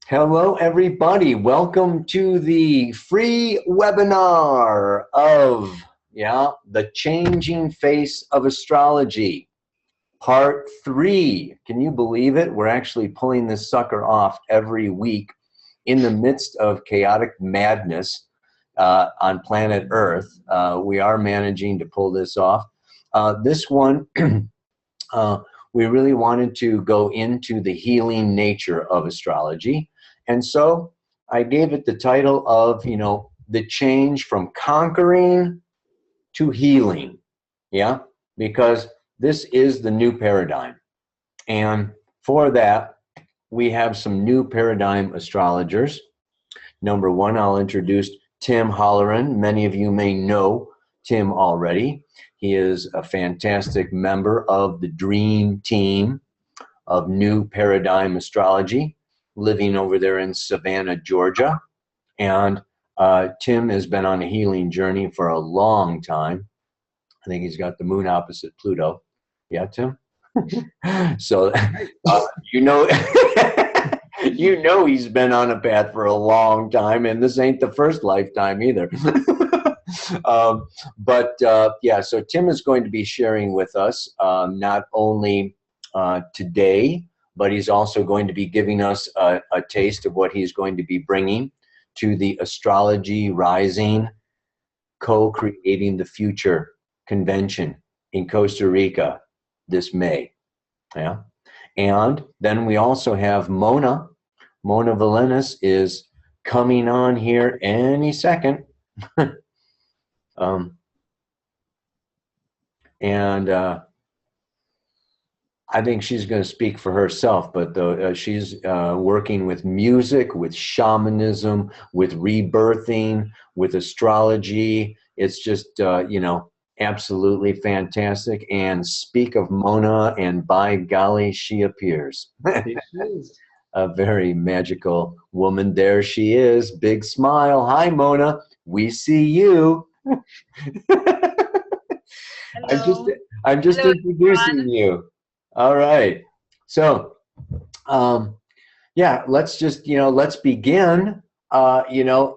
Hello, everybody. Welcome to the free webinar of The Changing Face of Astrology, Part 3. Can you believe it? We're actually pulling this sucker off every week in the midst of chaotic madness on planet Earth. We are managing to pull this off. This one, we really wanted to go into the healing nature of astrology. And so I gave it the title of, the change from conquering to healing. Yeah, because this is the new paradigm. And for that, we have some new paradigm astrologers. Number one, I'll introduce Tim Holleran. Many of you may know Tim already. He is a fantastic member of the dream team of New Paradigm Astrology, living over there in Savannah, Georgia. And Tim has been on a healing journey for a long time. I think he's got the moon opposite Pluto. Yeah, Tim? So, you know, he's been on a path for a long time, and this ain't the first lifetime either. Yeah, so Tim is going to be sharing with us not only today, but he's also going to be giving us a taste of what he's going to be bringing to the Astrology Rising Co-Creating the Future convention in Costa Rica this May. Yeah. And then we also have Mona. Mona Valenis is coming on here any second. I think she's going to speak for herself, but she's working with music, with shamanism, with rebirthing, with astrology. It's just, absolutely fantastic. And speak of Mona, and by golly, she appears. A very magical woman. There she is. Big smile. Hi, Mona. We see you. I'm just Hello, introducing everyone. you. All right. So, yeah, let's just, let's begin. Mona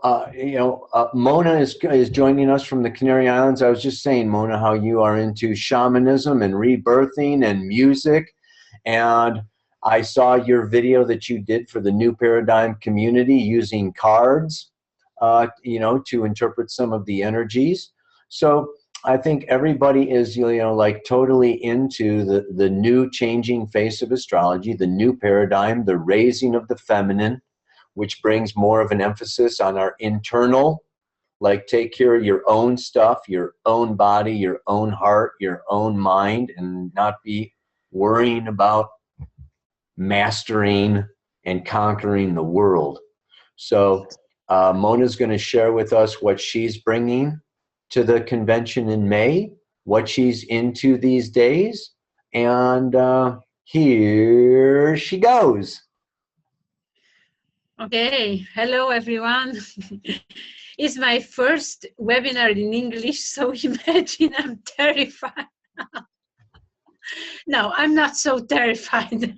is joining us from the Canary Islands. I was just saying, Mona, how you are into shamanism and rebirthing and music. And I saw your video that you did for the New Paradigm community using cards, to interpret some of the energies. So I think everybody is, like totally into the new changing face of astrology, the new paradigm, the raising of the feminine, which brings more of an emphasis on our internal, like take care of your own stuff, your own body, your own heart, your own mind, and not be worrying about mastering and conquering the world. So Mona's going to share with us what she's bringing to the convention in May, what she's into these days, and here she goes. Okay, hello everyone. It's my first webinar in English, so imagine I'm terrified. No, I'm not so terrified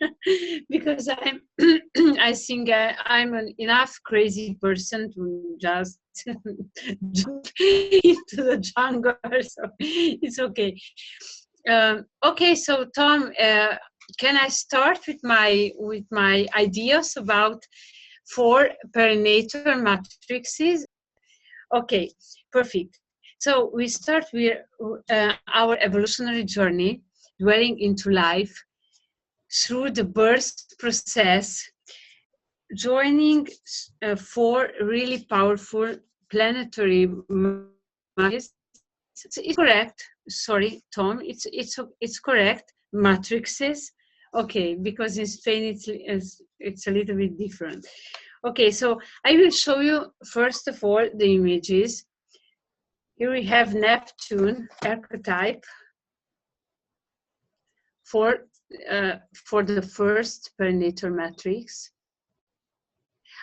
because I think I'm an enough crazy person to just jump into the jungle, so it's okay. Okay, so Tom, can I start with my ideas about 4 perinatal matrices? Okay, perfect. So we start with our evolutionary journey, dwelling into life through the birth process, joining 4 really powerful planetary matrices. It's correct. Sorry, Tom. It's correct. Matrices. Okay, because in Spain it's a little bit different. Okay, so I will show you first of all the images. Here we have Neptune archetype for the first perinatal matrix.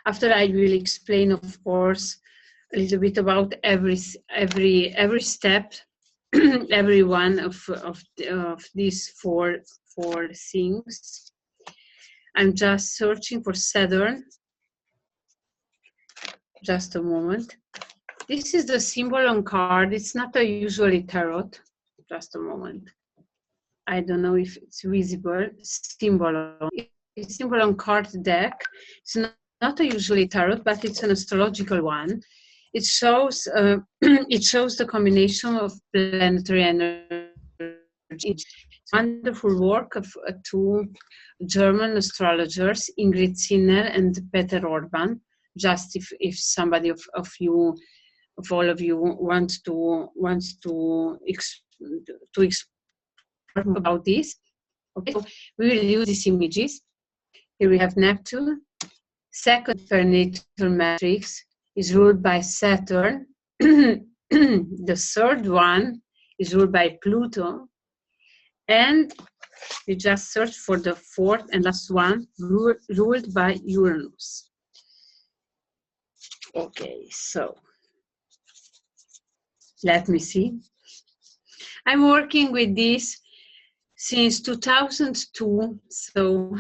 After I will explain, of course, a little bit about every step, every one of these four things. I'm just searching for Saturn. Just a moment. This is the symbol on card. It's not a usually tarot. Just a moment. I don't know if it's visible. It's symbol on card deck. It's not a usually tarot, but it's an astrological one. It shows it shows the combination of planetary energy. It's a wonderful work of two German astrologers, Ingrid Zinner and Peter Orban. Just if somebody of you, of all of you, wants to explore about this. Okay, so we will use these images. Here we have Neptune. Second perinatal matrix is ruled by Saturn. The third one is ruled by Pluto. And we just search for the fourth and last one, ruled by Uranus. Okay, so let me see. I'm working with this since 2002, so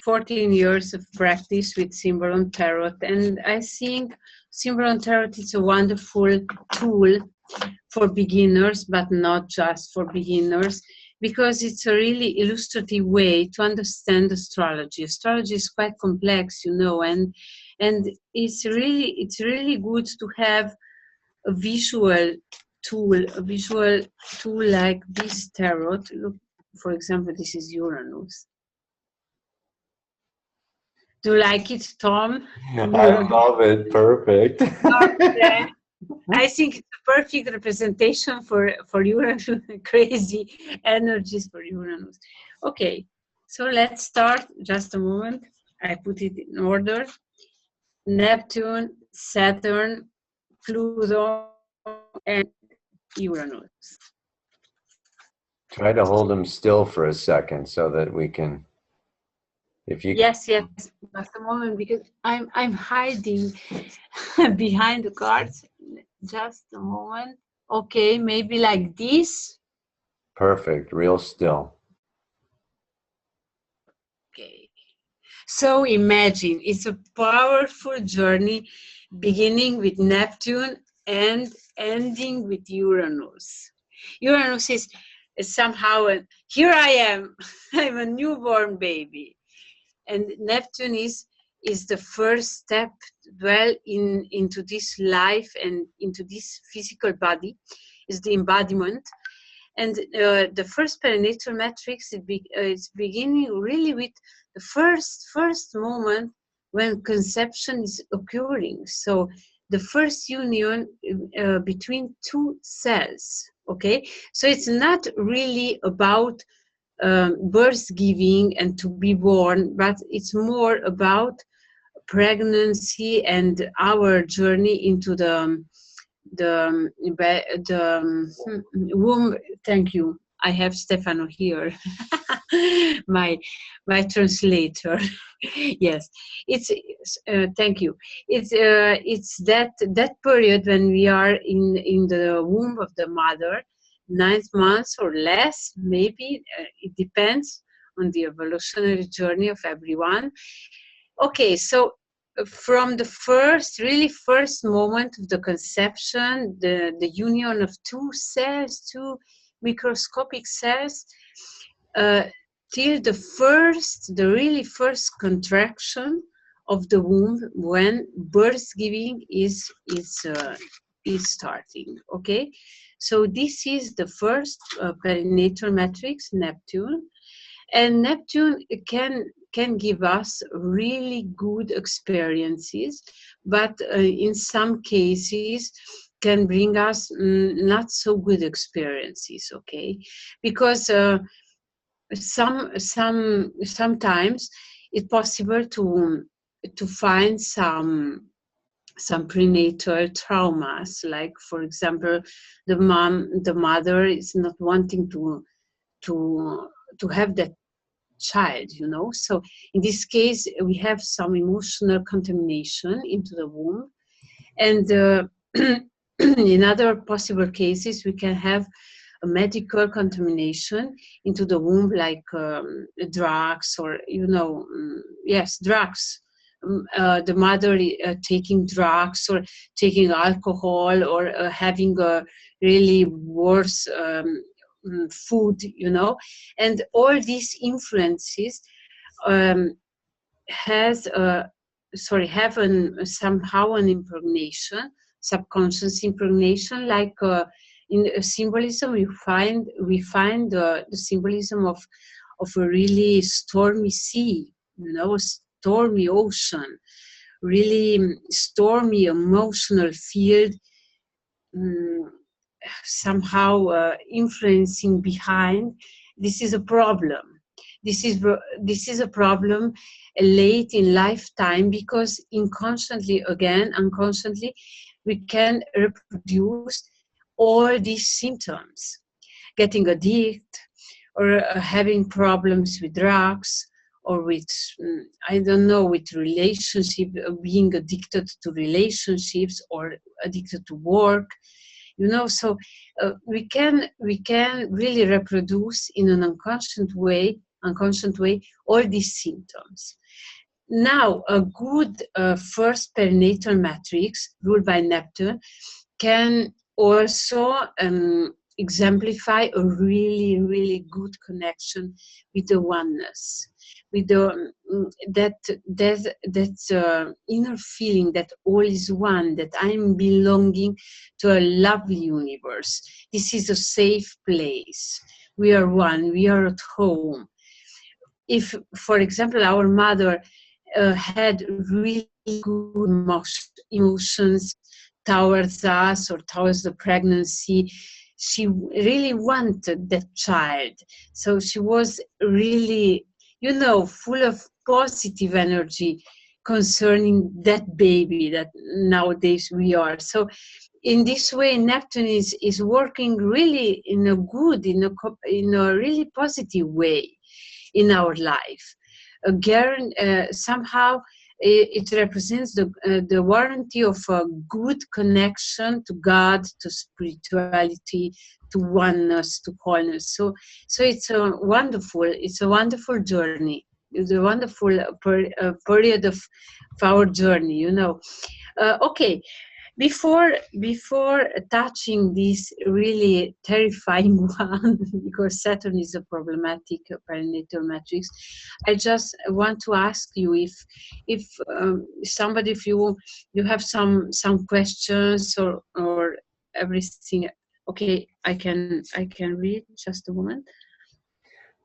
14 years of practice with symbol on tarot, and I think symbol on tarot is a wonderful tool for beginners, but not just for beginners, because it's a really illustrative way to understand astrology. Astrology is quite complex, you know, and it's really good to have a visual tool like this tarot. Look, for example, this is Uranus. Do you like it, Tom? I love it. Perfect. Okay. I think it's a perfect representation for Uranus, crazy energies for Uranus. Okay, so let's start. Just a moment. I put it in order. Neptune, Saturn, Pluto, and Uranus. Try to hold them still for a second so that we can, if you Yes, just a moment, because I'm hiding behind the cards. Just a moment. Okay, maybe like this. Perfect, real still. Okay. So imagine it's a powerful journey beginning with Neptune and ending with Uranus. Uranus is somehow, here I am, I'm a newborn baby. And Neptune is the first step well into this life and into this physical body, is the embodiment. And the first perinatal matrix is beginning really with the first moment when conception is occurring. So the first union between two cells. Okay, so it's not really about birth giving and to be born, but it's more about pregnancy and our journey into the womb. Thank you. I have Stefano here, my translator. Yes, it's thank you. It's that period when we are in the womb of the mother, 9 months or less, maybe. It depends on the evolutionary journey of everyone. Okay, so from the really first moment of the conception, the union of two cells, two microscopic cells, till the really first contraction of the womb, when birth giving is starting. Okay, so this is the first perinatal matrix, Neptune. And Neptune can give us really good experiences, but in some cases can bring us not so good experiences. Okay, because sometimes it's possible to find some prenatal traumas, like, for example, the mother is not wanting to have that child, you know. So in this case, we have some emotional contamination into the womb, and in other possible cases, we can have a medical contamination into the womb, like drugs, or, you know, yes, drugs, the mother taking drugs or taking alcohol or having a really worse food, you know, and all these influences um, has have somehow an impregnation, subconscious impregnation, like in symbolism we find the symbolism of a really stormy sea, you know, a stormy ocean, really stormy emotional field, um, somehow influencing behind. This is a problem. This is a problem late in lifetime, because unconsciously, we can reproduce all these symptoms, getting addicted, or having problems with drugs, or with I don't know, with relationship, being addicted to relationships or addicted to work, you know. So we can really reproduce in an unconscious way all these symptoms. Now, a good first perinatal matrix ruled by Neptune can also exemplify a really, really good connection with the oneness, with the that inner feeling that all is one, that I'm belonging to a lovely universe. This is a safe place. We are one. We are at home. If, for example, our mother had really good emotions towards us or towards the pregnancy, she really wanted that child. So she was really, you know, full of positive energy concerning that baby that nowadays we are. So in this way, Neptune is working really in a really positive way in our life. Again, somehow it represents the warranty of a good connection to God, to spirituality, to oneness, to wholeness. So it's a wonderful journey. It's a wonderful period of our journey, you know. Okay, before touching this really terrifying one, because Saturn is a problematic perinatal matrix, I just want to ask you if somebody, if you have some questions or everything. Okay, I can read. Just a moment.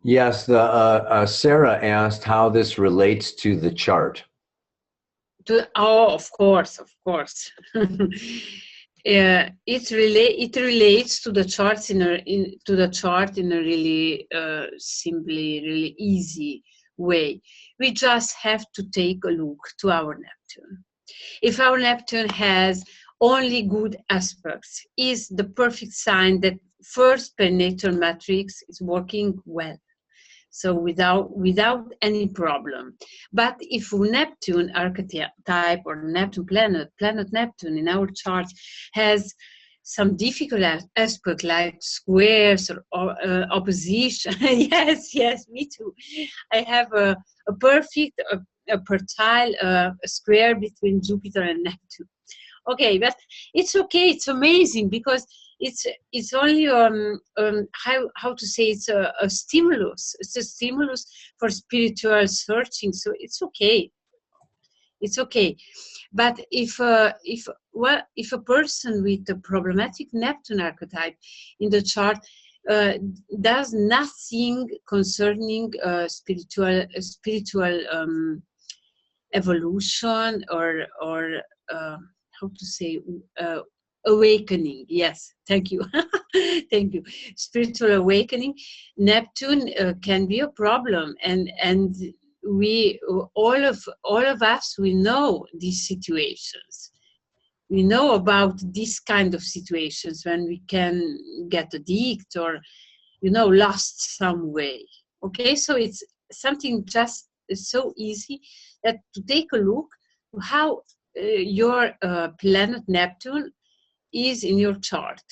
Yes, the Sarah asked how this relates to the chart. Of course, of course. It relates to the charts to the chart in a really simply, really easy way. We just have to take a look to our Neptune. If our Neptune has only good aspects, is the perfect sign that first perinatal matrix is working well. So without any problem. But if Neptune archetype or Neptune planet Neptune in our chart has some difficult aspect like squares or opposition, yes, me too. I have a perfect a fertile square between Jupiter and Neptune. Okay, but it's okay. It's amazing because it's only how to say, it's a stimulus. It's a stimulus for spiritual searching. So it's okay. It's okay. But if a person with a problematic Neptune archetype in the chart does nothing concerning spiritual evolution or how to say, awakening. Yes, thank you. Thank you. Spiritual awakening, Neptune can be a problem, and we all of us, we know these situations. We know about this kind of situations when we can get addicted or, you know, lost some way. Okay, so it's something just so easy that to take a look how your planet Neptune is in your chart,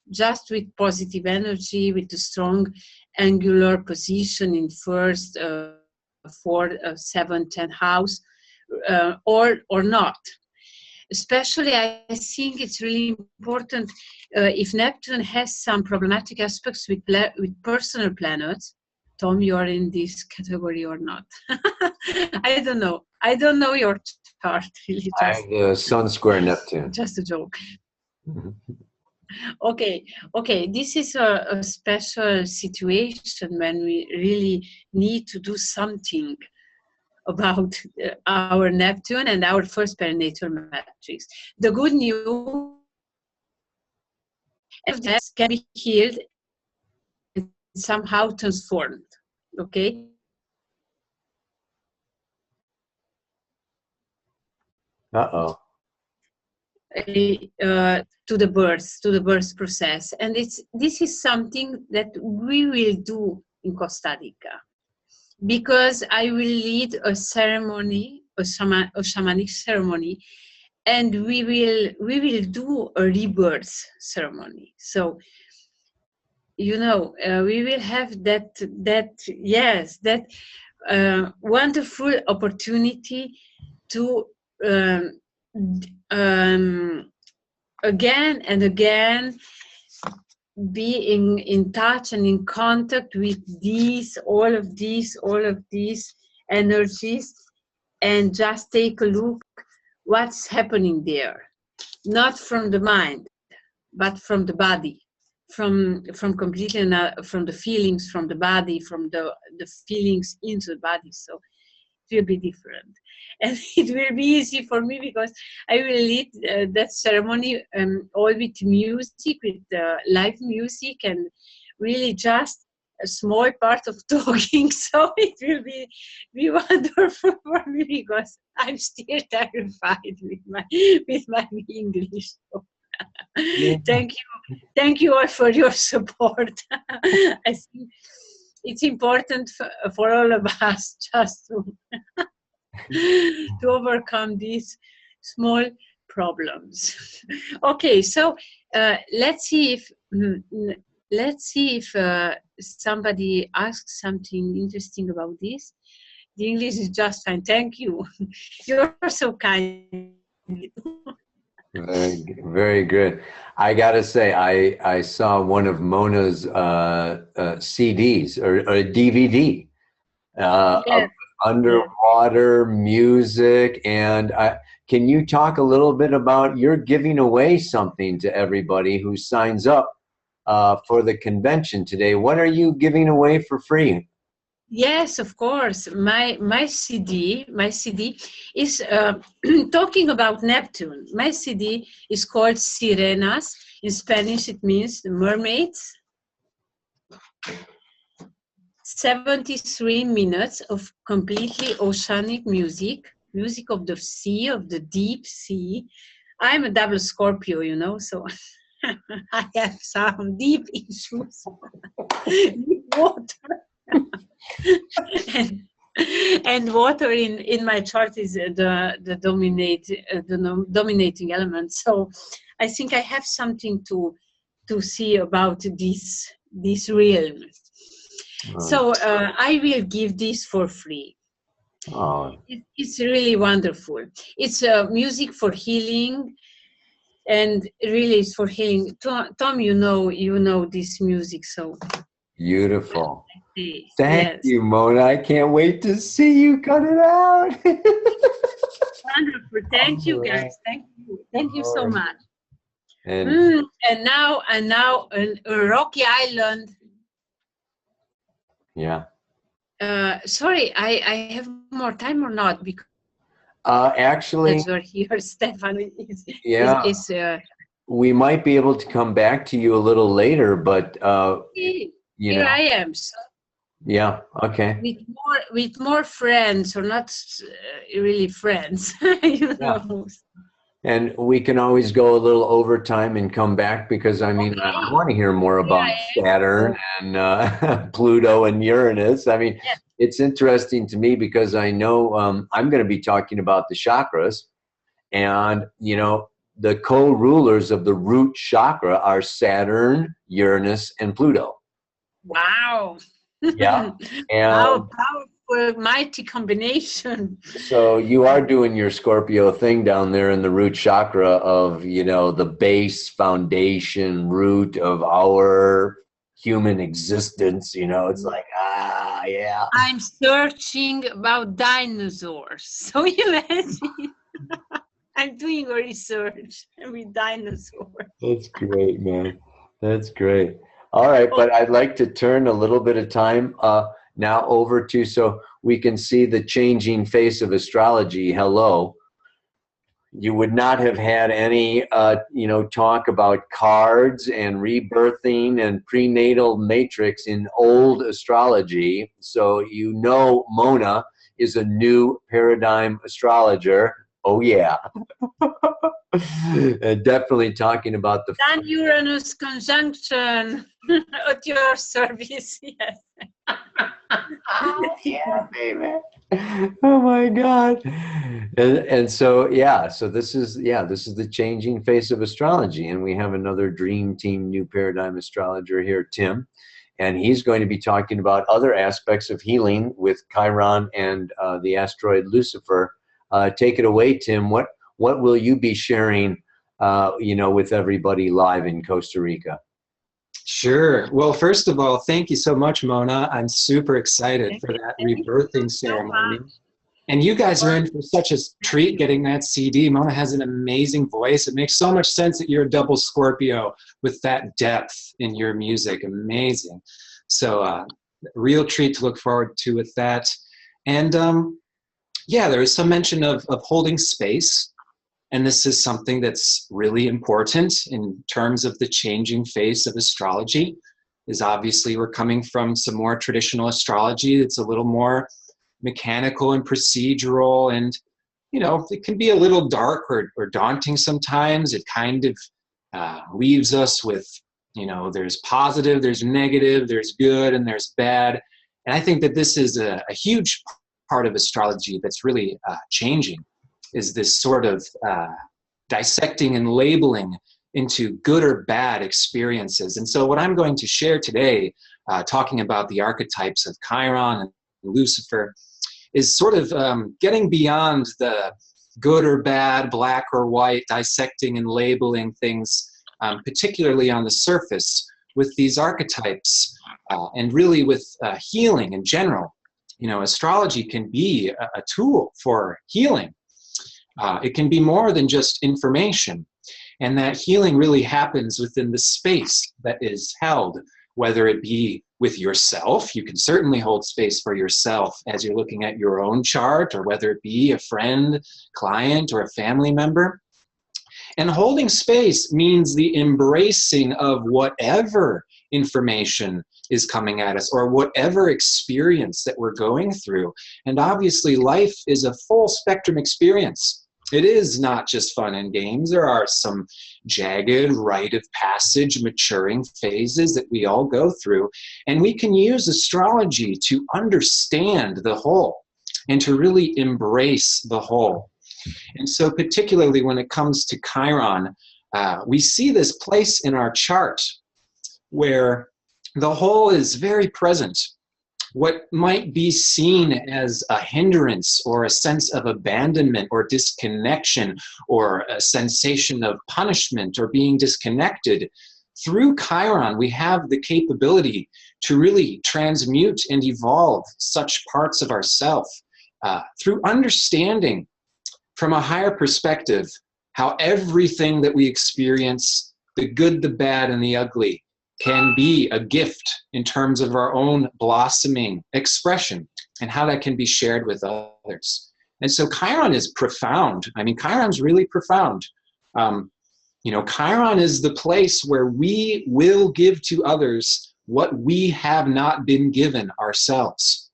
just with positive energy, with a strong angular position in first, fourth, seventh, 10th house, or not. Especially, I think it's really important if Neptune has some problematic aspects with personal planets. Tom, you are in this category or not? I don't know. I don't know your chart. Really, I have the Sun square Neptune. just a joke. Okay, this is a special situation when we really need to do something about our Neptune and our first perinatal matrix. The good news is that can be healed and somehow transformed. Okay. Uh-oh. To the birth process, and this is something that we will do in Costa Rica, because I will lead a ceremony, a shamanic ceremony, and we will do a rebirth ceremony. So, you know, we will have that wonderful opportunity to again and again be in touch and in contact with all of these energies, and just take a look what's happening there, not from the mind but from the body, from completely from the feelings, from the body, from the feelings into the body. So it will be different, and it will be easy for me because I will lead that ceremony all with music, with live music, and really just a small part of talking. So it will be wonderful for me because I'm still terrified with my English. So, thank you all for your support. I think it's important for all of us just to overcome these small problems. Okay, so let's see if somebody asks something interesting about this. The English is just fine. Thank you. You're so kind. Very, very good. I gotta say, I saw one of Mona's CDs or a DVD of underwater music, and can you talk a little bit about, you're giving away something to everybody who signs up for the convention today? What are you giving away for free? Yes, of course. My CD is talking about Neptune. My CD is called Sirenas. In Spanish, it means the mermaids. 73 minutes of completely oceanic music of the sea, of the deep sea. I'm a double Scorpio, you know, so I have some deep issues with water. and water in my chart is the dominating element. So I think I have something to see about this realm. So I will give this for free. It's really wonderful. It's music for healing, and really it's for healing. Tom, you know this music, so beautiful. Thank you, Mona. I can't wait to see you cut it out. Wonderful. Thank you, guys. Thank you so much. And now a rocky island. Yeah. Sorry, I have more time or not? Because actually, you're here, Stefan. We might be able to come back to you a little later, but here I am. So yeah. Okay. With more friends, or not really friends, you know. And we can always go a little overtime and come back, because I mean, I want to hear more about Saturn and Pluto and Uranus. I mean, it's interesting to me because I know I'm going to be talking about the chakras, and you know, the co-rulers of the root chakra are Saturn, Uranus, and Pluto. Wow. Yeah. And how powerful. a mighty combination. So you are doing your Scorpio thing down there in the root chakra of, you know, the base foundation root of our human existence. You know, it's like, yeah. I'm searching about dinosaurs. So imagine I'm doing a research with dinosaurs. That's great, man. That's great. All right, but I'd like to turn a little bit of time now over to, so we can see the changing face of astrology. Hello. You would not have had any, you know, talk about cards and rebirthing and prenatal matrix in old astrology. So you know Mona is a new paradigm astrologer. Oh yeah. And definitely talking about the Sun Uranus conjunction at your service. Yes. yeah, baby. Oh my God. And so yeah, so this is the changing face of astrology. And we have another dream team new paradigm astrologer here, Tim. And he's going to be talking about other aspects of healing with Chiron and the asteroid Lucifer. Take it away, Tim. What will you be sharing you know, with everybody live in Costa Rica? Sure. Well, first of all, thank you so much, Mona. I'm super excited for that rebirthing ceremony. And you guys are in for such a treat getting that CD. Mona has an amazing voice. It makes so much sense that you're a double Scorpio with that depth in your music. Amazing. So real treat to look forward to with that. And yeah, there was some mention of holding space. And this is something that's really important in terms of the changing face of astrology, is obviously we're coming from some more traditional astrology that's a little more mechanical and procedural, and, you know, it can be a little dark or daunting sometimes. It kind of leaves us with, you know, there's positive, there's negative, there's good, and there's bad. And I think that this is a huge part of astrology that's really changing, is this sort of dissecting and labeling into good or bad experiences. And so what I'm going to share today, talking about the archetypes of Chiron and Lucifer, is sort of getting beyond the good or bad, black or white, dissecting and labeling things, particularly on the surface with these archetypes, and really with healing in general. You know, astrology can be a tool for healing. It can be more than just information, and that healing really happens within the space that is held, whether it be with yourself. You can certainly hold space for yourself as you're looking at your own chart, or whether it be a friend, client, or a family member. And holding space means the embracing of whatever information is coming at us, or whatever experience that we're going through. And obviously life is a full spectrum experience. It is not just fun and games. There are some jagged, rite of passage, maturing phases that we all go through. And we can use astrology to understand the whole and to really embrace the whole. And so particularly when it comes to Chiron, we see this place in our chart where the whole is very present. What might be seen as a hindrance or a sense of abandonment or disconnection or a sensation of punishment or being disconnected, through Chiron we have the capability to really transmute and evolve such parts of ourself through understanding from a higher perspective how everything that we experience, the good, the bad, and the ugly, can be a gift in terms of our own blossoming expression and how that can be shared with others. And so Chiron is profound. I mean, Chiron's really profound. You know, Chiron is the place where we will give to others what we have not been given ourselves.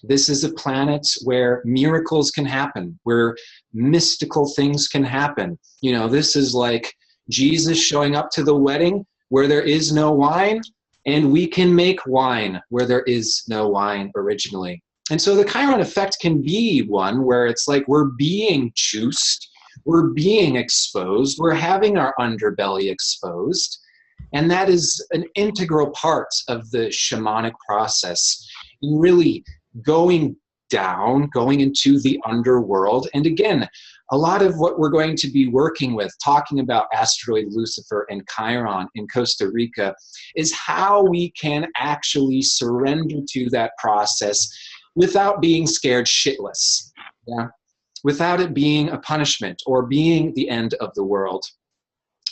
This is a planet where miracles can happen, where mystical things can happen. You know, this is like Jesus showing up to the wedding where there is no wine, and we can make wine where there is no wine originally. And so the Chiron effect can be one where it's like we're being juiced, we're being exposed, we're having our underbelly exposed, and that is an integral part of the shamanic process in really going down, going into the underworld. And again, a lot of what we're going to be working with, talking about asteroid Lucifer and Chiron in Costa Rica, is how we can actually surrender to that process without being scared shitless, yeah? Without it being a punishment or being the end of the world.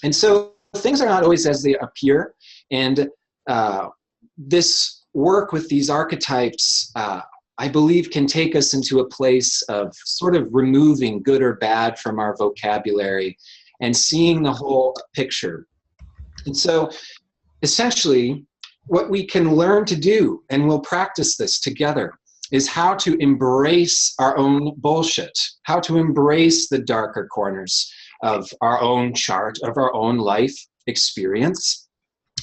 And so things are not always as they appear. And this work with these archetypes, I believe, can take us into a place of sort of removing good or bad from our vocabulary and seeing the whole picture. And so essentially, what we can learn to do, and we'll practice this together, is how to embrace our own bullshit, how to embrace the darker corners of our own chart, of our own life experience.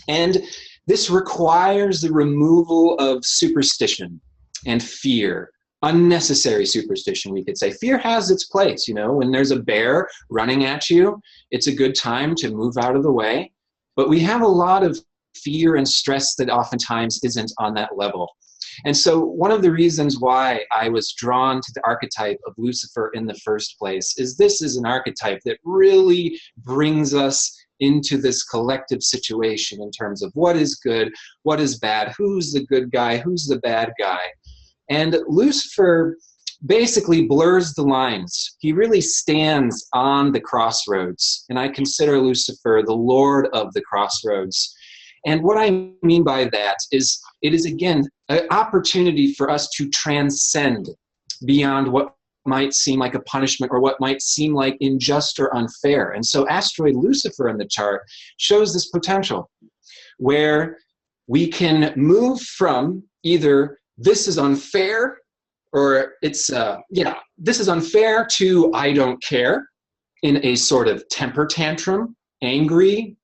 And this requires the removal of superstition and fear, unnecessary superstition, we could say. Fear has its place, you know, when there's a bear running at you, it's a good time to move out of the way. But we have a lot of fear and stress that oftentimes isn't on that level. And so one of the reasons why I was drawn to the archetype of Lucifer in the first place is this is an archetype that really brings us into this collective situation in terms of what is good, what is bad, who's the good guy, who's the bad guy. And Lucifer basically blurs the lines. He really stands on the crossroads. And I consider Lucifer the Lord of the crossroads. And what I mean by that is it is, again, an opportunity for us to transcend beyond what might seem like a punishment or what might seem like unjust or unfair. And so asteroid Lucifer in the chart shows this potential where we can move from either this is unfair or it's, this is unfair to I don't care in a sort of temper tantrum, angry,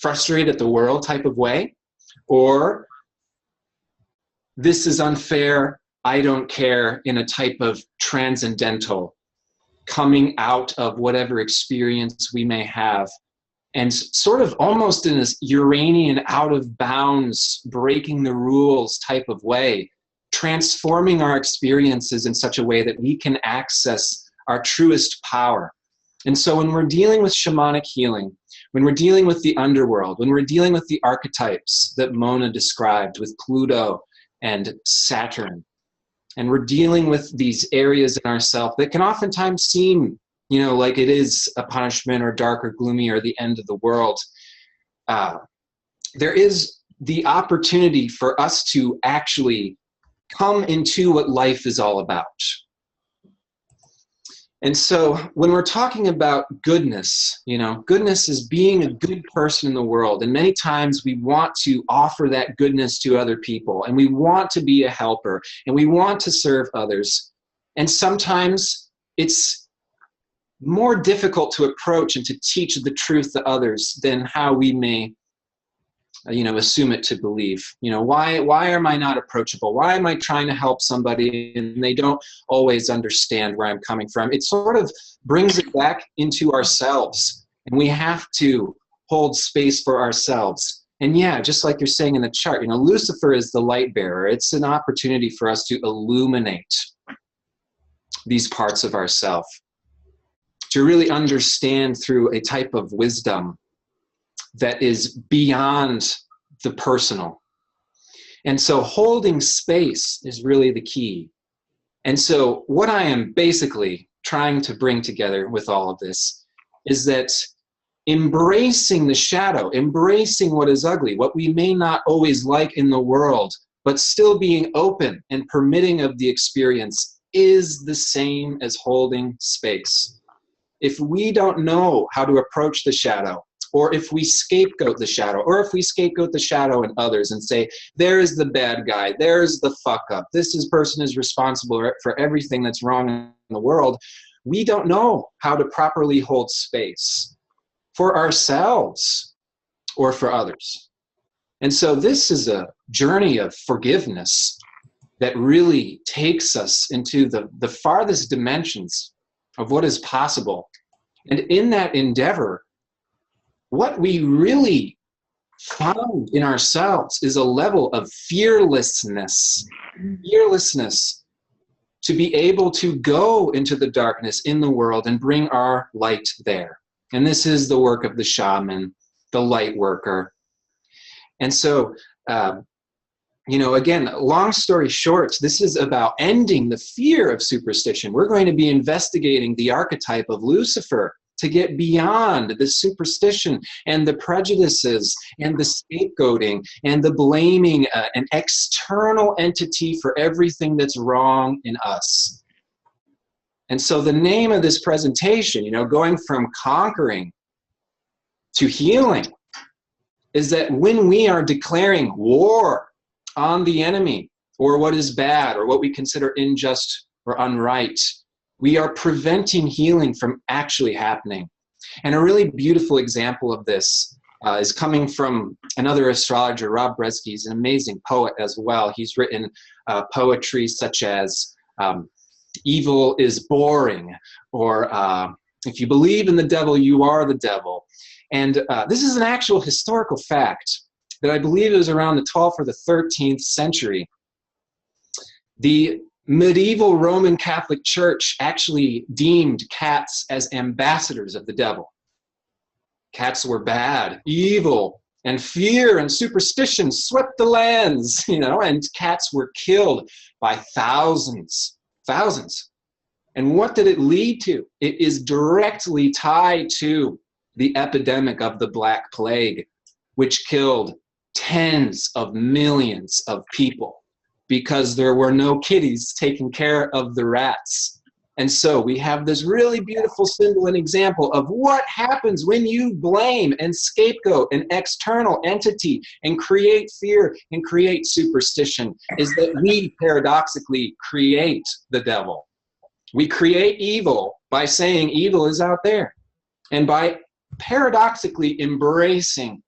frustrated at the world type of way, or this is unfair, I don't care in a type of transcendental, coming out of whatever experience we may have, and sort of almost in this Uranian out of bounds, breaking the rules type of way, transforming our experiences in such a way that we can access our truest power. And so when we're dealing with shamanic healing, when we're dealing with the underworld, when we're dealing with the archetypes that Mona described with Pluto and Saturn, and we're dealing with these areas in ourselves that can oftentimes seem, you know, like it is a punishment or dark or gloomy or the end of the world, there is the opportunity for us to actually come into what life is all about. And so when we're talking about goodness, you know, goodness is being a good person in the world. And many times we want to offer that goodness to other people, and we want to be a helper, and we want to serve others. And sometimes it's more difficult to approach and to teach the truth to others than how we may, you know, assume it to believe. You know, why am I not approachable? Why am I trying to help somebody and they don't always understand where I'm coming from? It sort of brings it back into ourselves, and we have to hold space for ourselves. And yeah, just like you're saying in the chart, you know, Lucifer is the light bearer. It's an opportunity for us to illuminate these parts of ourselves, to really understand through a type of wisdom that is beyond the personal. And so holding space is really the key. And so what I am basically trying to bring together with all of this is that embracing the shadow, embracing what is ugly, what we may not always like in the world, but still being open and permitting of the experience is the same as holding space. If we don't know how to approach the shadow, or if we scapegoat the shadow, or if we scapegoat the shadow in others and say, there's the bad guy, there's the fuck up, person is responsible for everything that's wrong in the world, we don't know how to properly hold space for ourselves or for others. And so this is a journey of forgiveness that really takes us into the farthest dimensions of what is possible. And in that endeavor, what we really found in ourselves is a level of fearlessness. Fearlessness to be able to go into the darkness in the world and bring our light there. And this is the work of the shaman, the light worker. And so, you know, again, long story short, this is about ending the fear of superstition. We're going to be investigating the archetype of Lucifer to get beyond the superstition and the prejudices and the scapegoating and the blaming an external entity for everything that's wrong in us. And so the name of this presentation, you know, going from conquering to healing, is that when we are declaring war on the enemy or what is bad or what we consider unjust or unright, we are preventing healing from actually happening. And a really beautiful example of this is coming from another astrologer, Rob Bresky. He's an amazing poet as well. He's written poetry such as evil is boring, or if you believe in the devil, you are the devil. And this is an actual historical fact that I believe is around the 12th or the 13th century. The medieval Roman Catholic Church actually deemed cats as ambassadors of the devil. Cats were bad, evil, and fear and superstition swept the lands, you know, and cats were killed by thousands. And what did it lead to? It is directly tied to the epidemic of the Black Plague, which killed tens of millions of people because there were no kitties taking care of the rats. And so we have this really beautiful symbol and example of what happens when you blame and scapegoat an external entity and create fear and create superstition, is that we paradoxically create the devil. We create evil by saying evil is out there, and by paradoxically embracing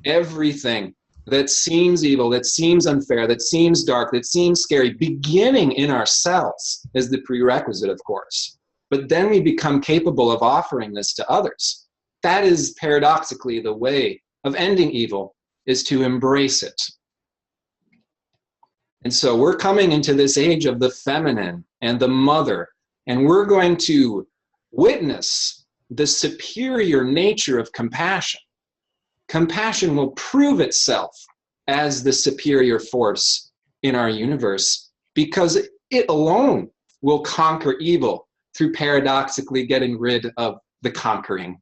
everything that seems evil, that seems unfair, that seems dark, that seems scary, beginning in ourselves is the prerequisite, of course. But then we become capable of offering this to others. That is paradoxically the way of ending evil, is to embrace it. And so we're coming into this age of the feminine and the mother, and we're going to witness the superior nature of compassion. Compassion will prove itself as the superior force in our universe because it alone will conquer evil through paradoxically getting rid of the conquering,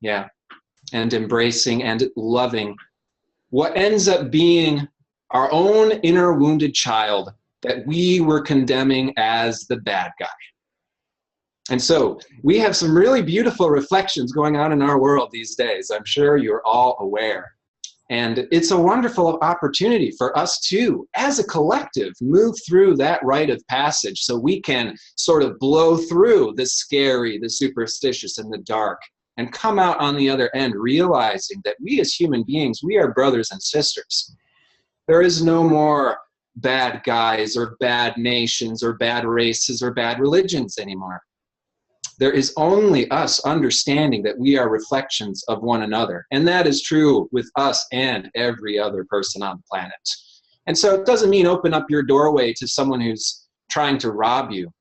and embracing and loving what ends up being our own inner wounded child that we were condemning as the bad guy. And so we have some really beautiful reflections going on in our world these days. I'm sure you're all aware. And it's a wonderful opportunity for us to, as a collective, move through that rite of passage so we can sort of blow through the scary, the superstitious, and the dark, and come out on the other end realizing that we as human beings, we are brothers and sisters. There is no more bad guys or bad nations or bad races or bad religions anymore. There is only us understanding that we are reflections of one another. And that is true with us and every other person on the planet. And so it doesn't mean open up your doorway to someone who's trying to rob you.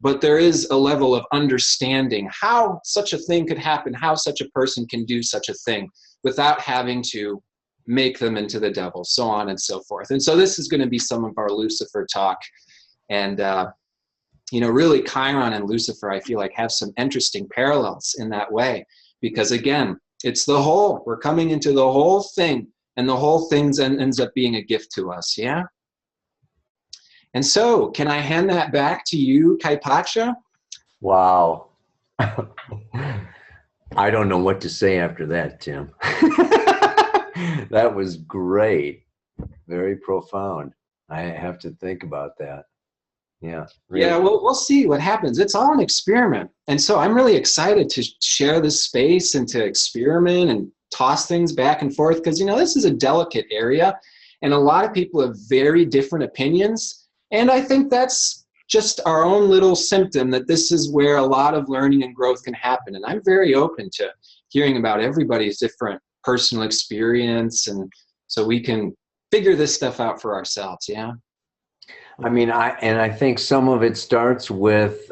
But there is a level of understanding how such a thing could happen, how such a person can do such a thing without having to make them into the devil, so on and so forth. And so this is going to be some of our Lucifer talk. And you know, really Chiron and Lucifer, I feel like, have some interesting parallels in that way. Because again, it's the whole. We're coming into the whole thing, and the whole thing ends up being a gift to us, yeah? And so, can I hand that back to you, Kaipacha? Wow. I don't know what to say after that, Tim. That was great. Very profound. I have to think about that. Yeah. Really. Yeah, we'll see what happens. It's all an experiment. And so I'm really excited to share this space and to experiment and toss things back and forth because, you know, this is a delicate area and a lot of people have very different opinions. And I think that's just our own little symptom that this is where a lot of learning and growth can happen. And I'm very open to hearing about everybody's different personal experience, and so we can figure this stuff out for ourselves, yeah? I mean, I think some of it starts with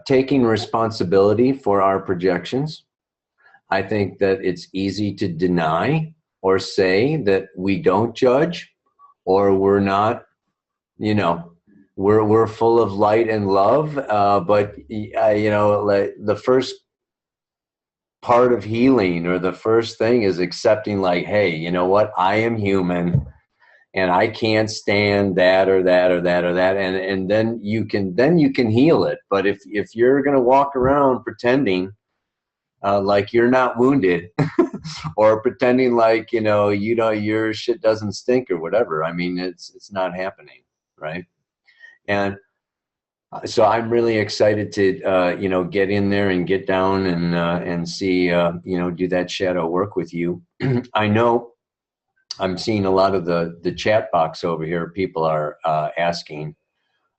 taking responsibility for our projections. I think that it's easy to deny or say that we don't judge, or we're not, you know, we're full of light and love. But you know, like the first part of healing, or the first thing, is accepting, like, hey, you know what, I am human, and I can't stand that or that or that or that, and then you can heal it. But if you're gonna walk around pretending like you're not wounded, or pretending like, you know your shit doesn't stink or whatever, I mean, it's not happening, right? And so I'm really excited to get in there and get down and see, do that shadow work with you. I know I'm seeing a lot of the chat box over here. People are asking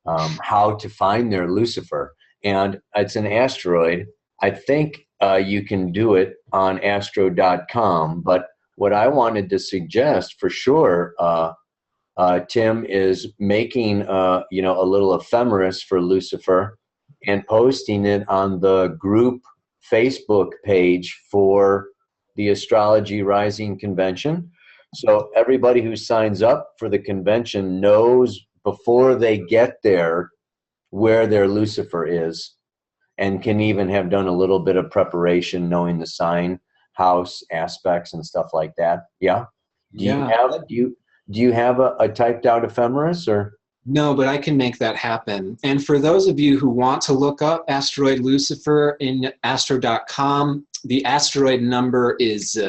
how to find their Lucifer, and it's an asteroid. I think you can do it on astro.com, but what I wanted to suggest for sure, Tim, is making a little ephemeris for Lucifer and posting it on the group Facebook page for the Astrology Rising Convention. So everybody who signs up for the convention knows before they get there where their Lucifer is, and can even have done a little bit of preparation, knowing the sign, house aspects, and stuff like that. Yeah. Do you have a typed out ephemeris, or? No, but I can make that happen. And for those of you who want to look up asteroid Lucifer in astro.com, the asteroid number is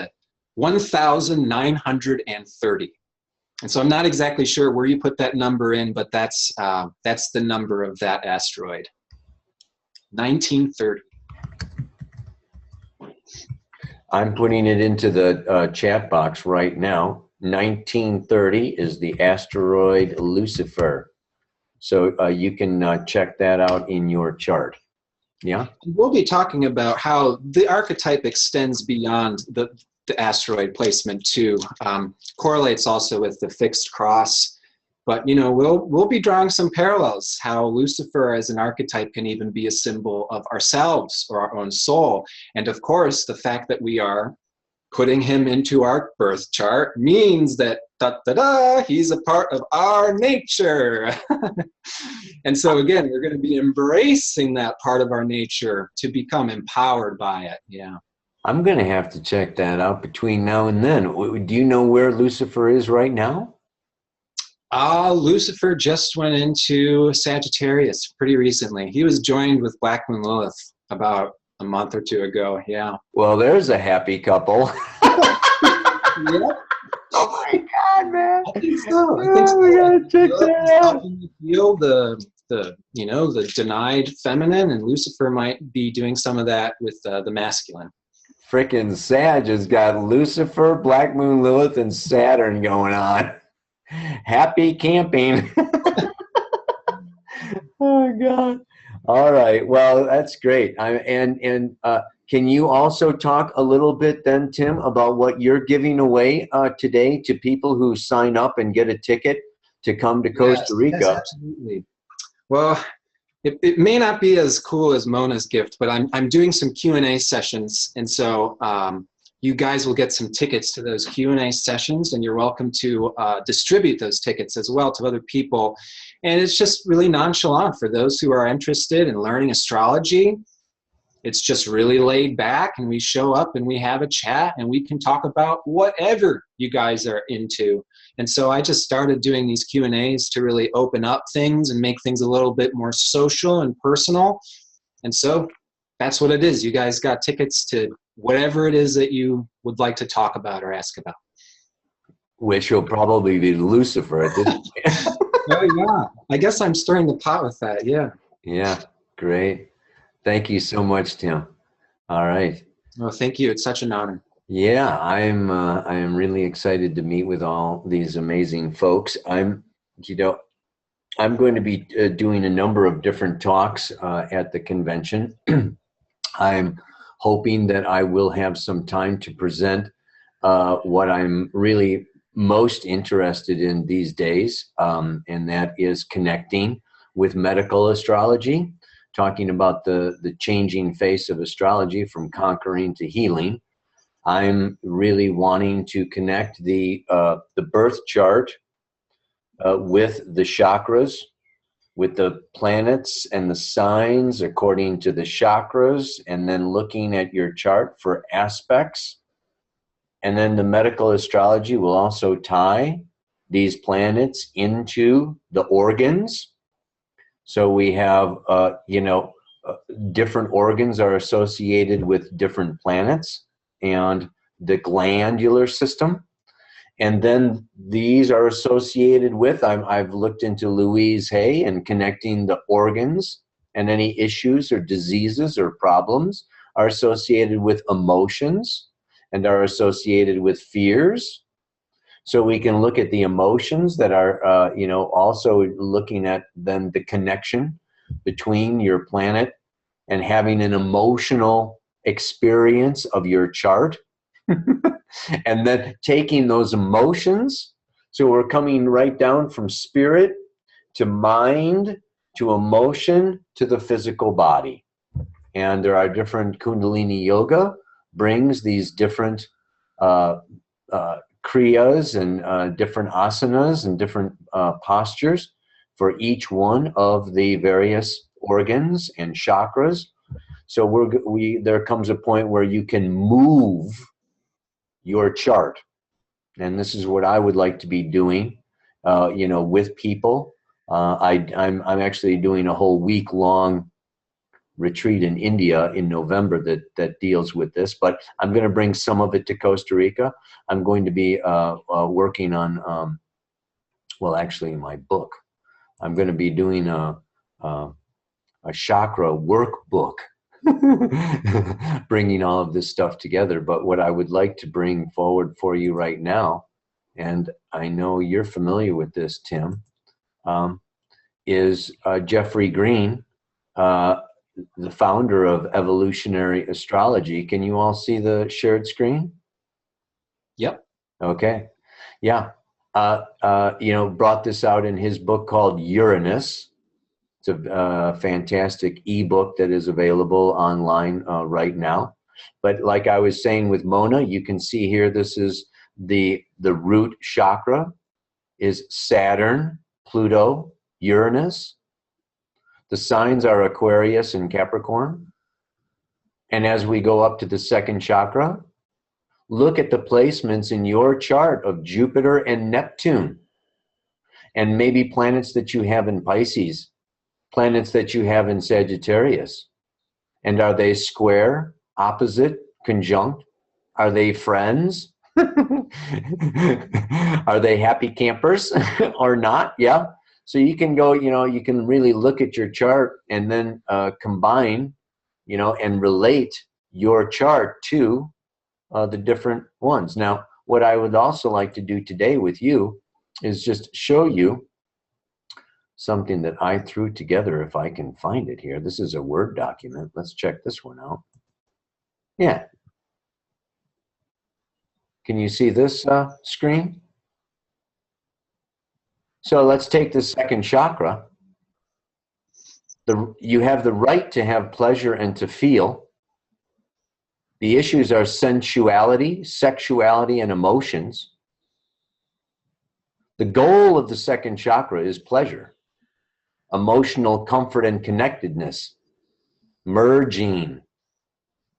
1930. And so I'm not exactly sure where you put that number in, but that's the number of that asteroid. 1930. I'm putting it into the chat box right now. 1930 is the asteroid Lucifer. So you can check that out in your chart. Yeah. We'll be talking about how the archetype extends beyond the asteroid placement too. Correlates also with the fixed cross. But we'll be drawing some parallels, how Lucifer as an archetype can even be a symbol of ourselves or our own soul. And of course, the fact that we are putting him into our birth chart means that he's a part of our nature. And so again, we're going to be embracing that part of our nature to become empowered by it. Yeah. I'm going to have to check that out between now and then. Do you know where Lucifer is right now? Lucifer just went into Sagittarius pretty recently. He was joined with Black Moon Lilith about a month or two ago. Yeah. Well, there's a happy couple. Yeah. Oh my God, man! I think so. We gotta check that out. Feel the denied feminine, and Lucifer might be doing some of that with the masculine. Frickin' Sag has got Lucifer, Black Moon Lilith, and Saturn going on. Happy camping. Oh God. All right. Well, that's great. Can you also talk a little bit then, Tim, about what you're giving away today to people who sign up and get a ticket to come to Costa Rica? Yes, absolutely. Well, it may not be as cool as Mona's gift, but I'm doing some Q&A sessions, and so you guys will get some tickets to those Q&A sessions, and you're welcome to distribute those tickets as well to other people. And it's just really nonchalant for those who are interested in learning astrology. It's just really laid back, and we show up and we have a chat and we can talk about whatever you guys are into. And so I just started doing these Q&As to really open up things and make things a little bit more social and personal. And so that's what it is. You guys got tickets to whatever it is that you would like to talk about or ask about. Which will probably be Lucifer at this point. Oh, yeah. I guess I'm stirring the pot with that. Yeah. Yeah. Great. Thank you so much, Tim. All right. Well, thank you. It's such an honor. Yeah, I am really excited to meet with all these amazing folks. I'm going to be doing a number of different talks at the convention. I'm hoping that I will have some time to present what I'm really most interested in these days, and that is connecting with medical astrology, talking about the changing face of astrology from conquering to healing. I'm really wanting to connect the birth chart with the chakras, with the planets and the signs according to the chakras, and then looking at your chart for aspects. And then the medical astrology will also tie these planets into the organs. So we have, different organs are associated with different planets and the glandular system. And then these are associated with, I've looked into Louise Hay and connecting the organs, and any issues or diseases or problems are associated with emotions and are associated with fears. So we can look at the emotions that are, also looking at then the connection between your planet and having an emotional experience of your chart. And then taking those emotions, so we're coming right down from spirit to mind to emotion to the physical body. And there are different Kundalini yoga brings these different kriyas and different asanas and different postures for each one of the various organs and chakras. So there comes a point where you can move your chart, and this is what I would like to be doing, with people. I'm actually doing a whole week-long retreat in India in November that deals with this, but I'm going to bring some of it to Costa Rica. I'm going to be working on, actually, my book. I'm going to be doing a chakra workbook, bringing all of this stuff together. But what I would like to bring forward for you right now, and I know you're familiar with this, Tim, is Jeffrey Green, the founder of evolutionary astrology. Can you all see the shared screen? Yep. Okay. Yeah. Brought this out in his book called Uranus. It's a fantastic ebook that is available online right now. But like I was saying with Mona, you can see here, this is the root chakra is Saturn, Pluto, Uranus. The signs are Aquarius and Capricorn. And as we go up to the second chakra, look at the placements in your chart of Jupiter and Neptune, and maybe planets that you have in Pisces, planets that you have in Sagittarius. And are they square, opposite, conjunct? Are they friends? Are they happy campers or not? Yeah. So you can go, you can really look at your chart and then combine, and relate your chart to the different ones. Now, what I would also like to do today with you is just show you something that I threw together, if I can find it here. This is a Word document. Let's check this one out. Yeah. Can you see this screen? So let's take the second chakra. You have the right to have pleasure and to feel. The issues are sensuality, sexuality, and emotions. The goal of the second chakra is pleasure, emotional comfort and connectedness, merging,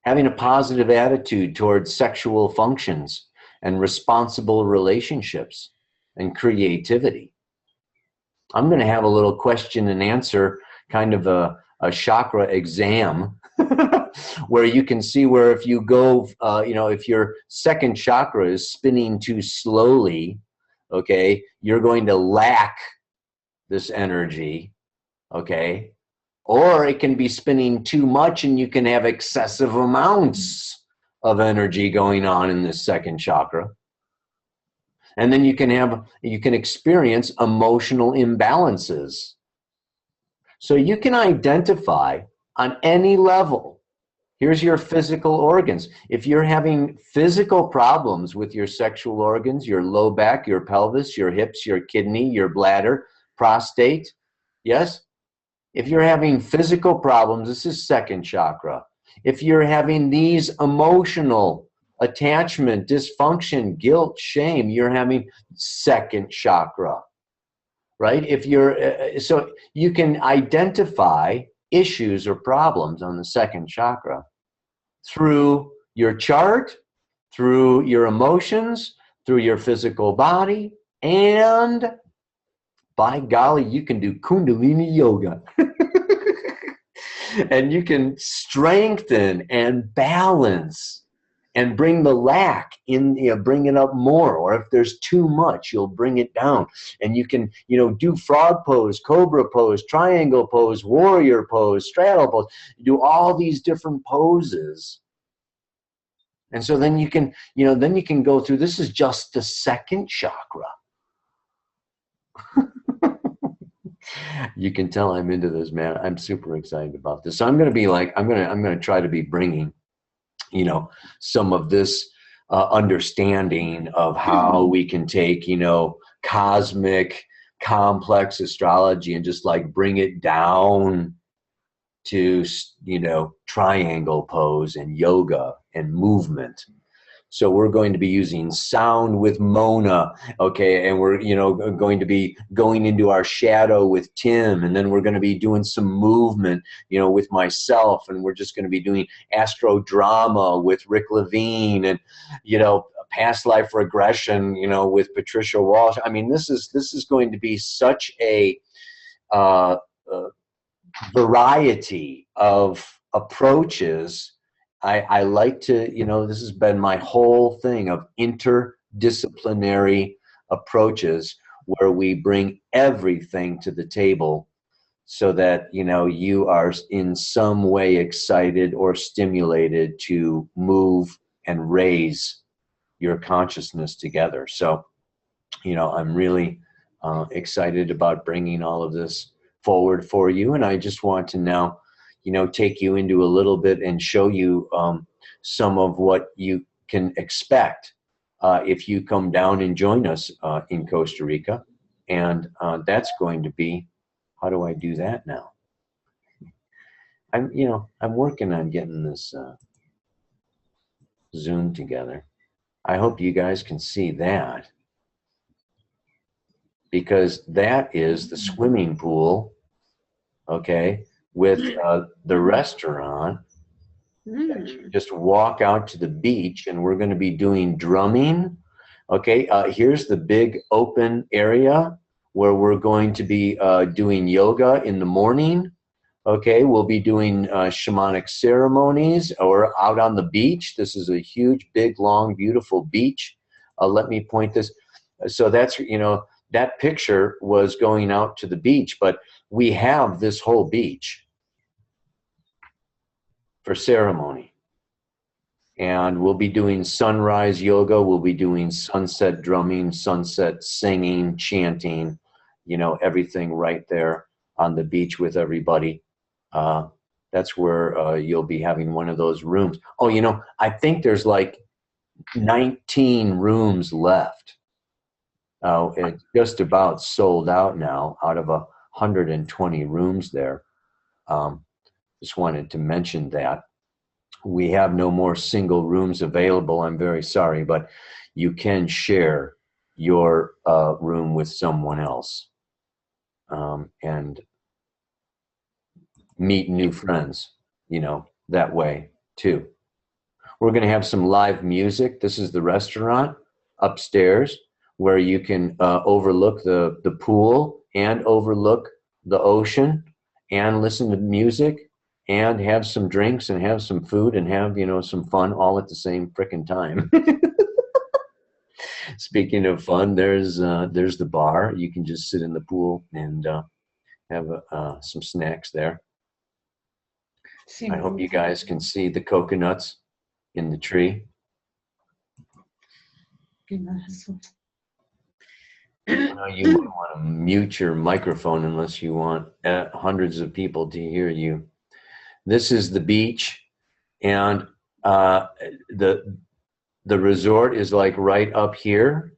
having a positive attitude towards sexual functions and responsible relationships and creativity. I'm going to have a little question and answer, kind of a chakra exam, where you can see where if you go, if your second chakra is spinning too slowly, okay, you're going to lack this energy, okay? Or it can be spinning too much and you can have excessive amounts of energy going on in this second chakra. And then you can experience emotional imbalances. So you can identify on any level Here's your physical organs. If you're having physical problems with your sexual organs, your low back, your pelvis, your hips, your kidney, your bladder, prostate, yes? If you're having physical problems, this is second chakra. If you're having these emotional attachment, dysfunction, guilt, shame, you're having second chakra, right? If you're, so you can identify issues or problems on the second chakra through your chart, through your emotions, through your physical body, and by golly, you can do Kundalini yoga. And you can strengthen and balance and bring the lack in, you know, bring it up more. Or if there's too much, you'll bring it down. And you can, you know, do frog pose, cobra pose, triangle pose, warrior pose, straddle pose. Do all these different poses. And so then you can, you know, then you can go through, this is just the second chakra. You can tell I'm into this, man. I'm super excited about this. So I'm going to be like, I'm going to try to be bringing, you know, some of this understanding of how we can take, you know, cosmic complex astrology and just like bring it down to, you know, triangle pose and yoga and movement. So we're going to be using sound with Mona, okay, and we're, you know, going to be going into our shadow with Tim, and then we're going to be doing some movement, you know, with myself, and we're just going to be doing astro drama with Rick Levine, and, you know, past life regression, you know, with Patricia Walsh. I mean, this is going to be such a variety of approaches. I like to, you know, this has been my whole thing of interdisciplinary approaches where we bring everything to the table so that, you know, you are in some way excited or stimulated to move and raise your consciousness together. So, you know, I'm really excited about bringing all of this forward for you. And I just want to now, you know, take you into a little bit and show you some of what you can expect if you come down and join us in Costa Rica. And that's going to be, how do I do that now? I'm working on getting this Zoom together. I hope you guys can see that, because that is the swimming pool, okay, with the restaurant. Just walk out to the beach, and we're going to be doing drumming. Okay, here's the big open area where we're going to be doing yoga in the morning. Okay, we'll be doing shamanic ceremonies or out on the beach. This is a huge, big, long, beautiful beach. Let me point this. So that's, you know, that picture was going out to the beach, but we have this whole beach for ceremony. And we'll be doing sunrise yoga. We'll be doing sunset drumming, sunset singing, chanting, you know, everything right there on the beach with everybody. That's where you'll be having one of those rooms. Oh, you know, I think there's like 19 rooms left. It's just about sold out now out of 120 rooms there. Just wanted to mention that. We have no more single rooms available. I'm very sorry, but you can share your room with someone else and meet new friends, you know, that way too. We're going to have some live music. This is the restaurant upstairs where you can overlook the pool and overlook the ocean and listen to music and have some drinks and have some food and have, you know, some fun all at the same frickin' time. Speaking of fun, there's the bar. You can just sit in the pool and have some snacks there. I hope you guys can see the coconuts in the tree. You might want to mute your microphone unless you want hundreds of people to hear you. This is the beach. And the resort is like right up here.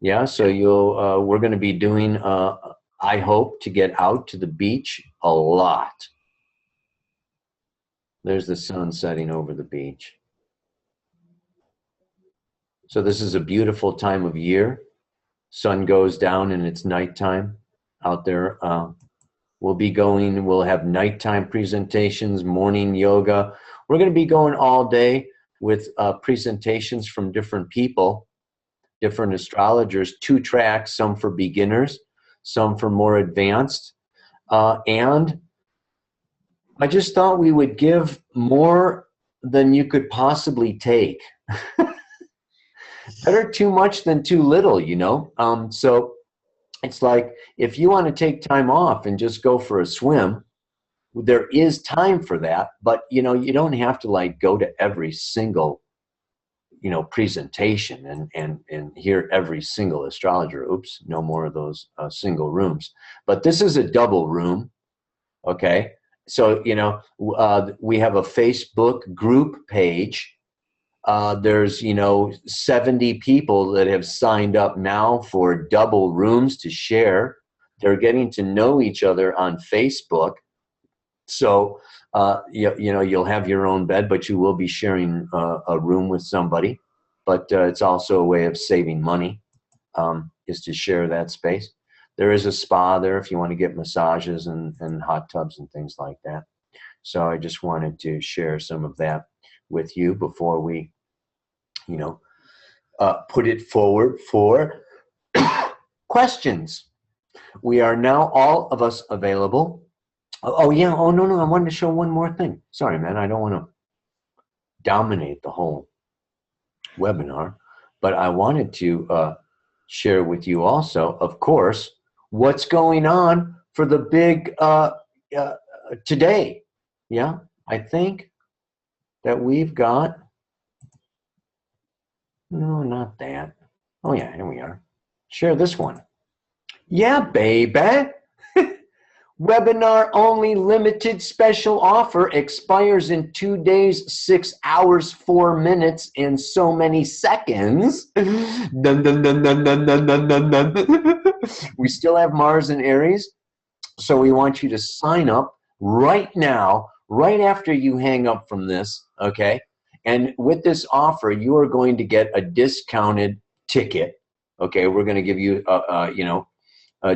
Yeah, so we're going to be doing, I hope to get out to the beach a lot. There's the sun setting over the beach. So this is a beautiful time of year. Sun goes down and it's nighttime out there. We'll have nighttime presentations, morning yoga. We're going to be going all day with presentations from different people, different astrologers, 2 tracks, some for beginners, some for more advanced. And I just thought we would give more than you could possibly take. Better too much than too little, you know? So it's like, if you want to take time off and just go for a swim, there is time for that, but you know, you don't have to like go to every single, you know, presentation and hear every single astrologer. Oops, no more of those single rooms. But this is a double room, okay? So, you know, we have a Facebook group page. There's, you know, 70 people that have signed up now for double rooms to share. They're getting to know each other on Facebook. So, you know, you'll have your own bed, but you will be sharing a room with somebody. But it's also a way of saving money, is to share that space. There is a spa there if you want to get massages and hot tubs and things like that. So I just wanted to share some of that with you before we, you know, put it forward for questions. We are now all of us available. Oh yeah, oh no, I wanted to show one more thing. Sorry, man, I don't want to dominate the whole webinar, but I wanted to share with you also, of course, what's going on for the big today. Yeah, I think that we've got, no, not that. Oh yeah, here we are. Share this one. Yeah, baby. Webinar only limited special offer expires in 2 days, 6 hours, 4 minutes, and so many seconds. Dun, dun, dun, dun, dun, dun, dun, dun, dun. We still have Mars and Aries, so we want you to sign up right now, right after you hang up from this, okay? And with this offer, you are going to get a discounted ticket, okay? We're going to give you, you know,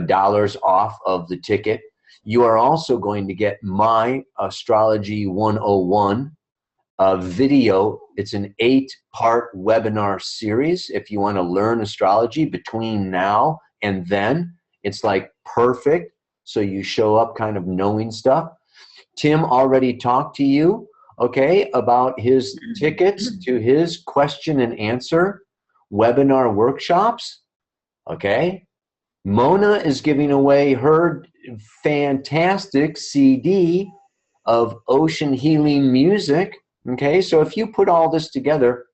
dollars off of the ticket. You are also going to get my Astrology 101 video. It's an 8-part webinar series. If you want to learn astrology between now and then, it's like perfect. So you show up kind of knowing stuff. Tim already talked to you, okay, about his tickets to his question and answer webinar workshops, okay? Mona is giving away her fantastic CD of ocean healing music. Okay, so if you put all this together,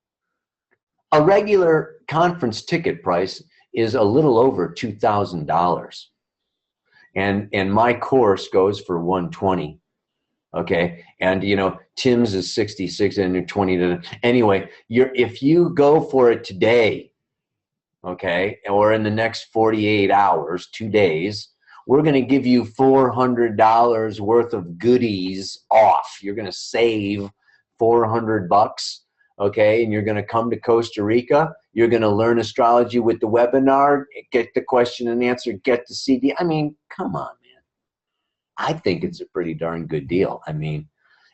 a regular conference ticket price is a little over $2,000. And my course goes for $120. Okay, and you know, Tim's is 66 and 20. Anyway, if you go for it today, okay, or in the next 48 hours, 2 days, we're going to give you $400 worth of goodies off. You're going to save $400, okay, and you're going to come to Costa Rica. You're going to learn astrology with the webinar, get the question and answer, get the CD. I mean, come on, man. I think it's a pretty darn good deal. I mean,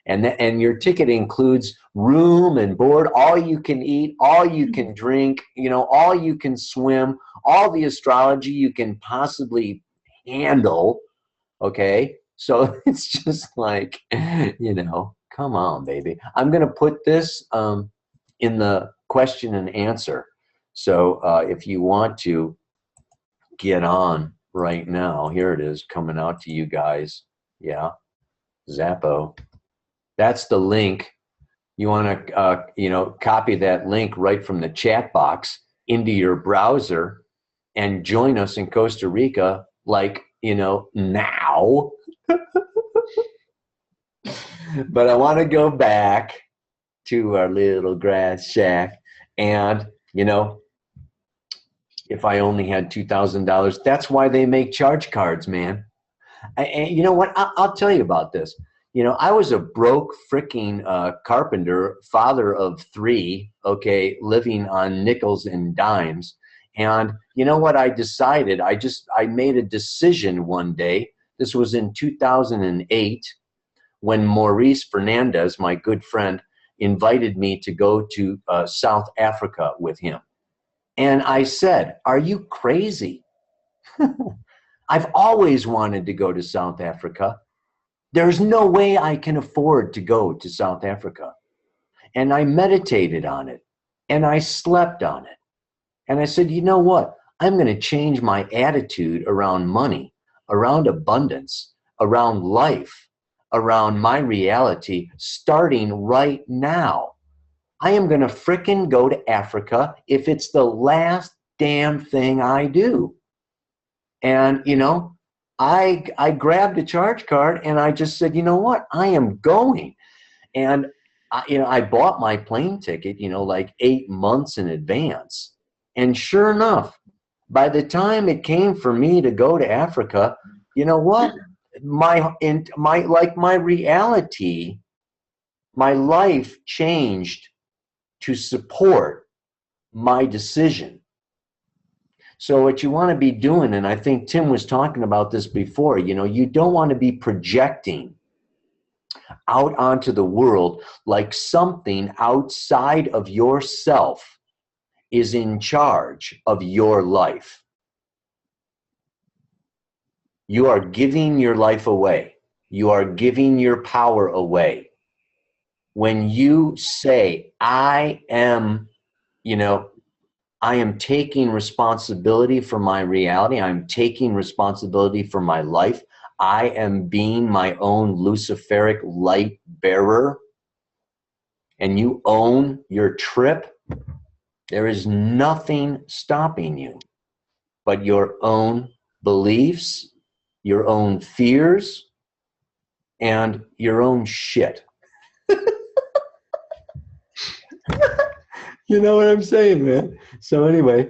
and your ticket includes room and board, all you can eat, all you can drink, you know, all you can swim, all the astrology you can possibly handle, okay? So it's just like, you know, come on, baby. I'm going to put this in the question and answer. So if you want to get on right now, here it is coming out to you guys. Yeah, Zappo. That's the link. You want to, you know, copy that link right from the chat box into your browser and join us in Costa Rica, like, you know, now. But I want to go back to our little grass shack. And, you know, if I only had $2,000, that's why they make charge cards, man. And you know what? I'll tell you about this. You know, I was a broke freaking carpenter, father of 3, okay, living on nickels and dimes. And you know what I decided? I made a decision one day. This was in 2008 when Maurice Fernandez, my good friend, invited me to go to South Africa with him. And I said, are you crazy? I've always wanted to go to South Africa. There's no way I can afford to go to South Africa. And I meditated on it, and I slept on it. And I said, you know what? I'm going to change my attitude around money, around abundance, around life, around my reality, starting right now. I am going to frickin' go to Africa if it's the last damn thing I do. And, you know, I grabbed a charge card and I just said, you know what, I am going. And, I bought my plane ticket, like 8 months in advance. And sure enough, by the time it came for me to go to Africa, you know what? My reality, my life changed to support my decision. So what you want to be doing, and I think Tim was talking about this before, you don't want to be projecting out onto the world like something outside of yourself is in charge of your life. You are giving your life away. You are giving your power away. When you say, I am taking responsibility for my reality. I'm taking responsibility for my life. I am being my own Luciferic light bearer. And you own your trip. There is nothing stopping you but your own beliefs, your own fears, and your own shit. You know what I'm saying, man? So anyway,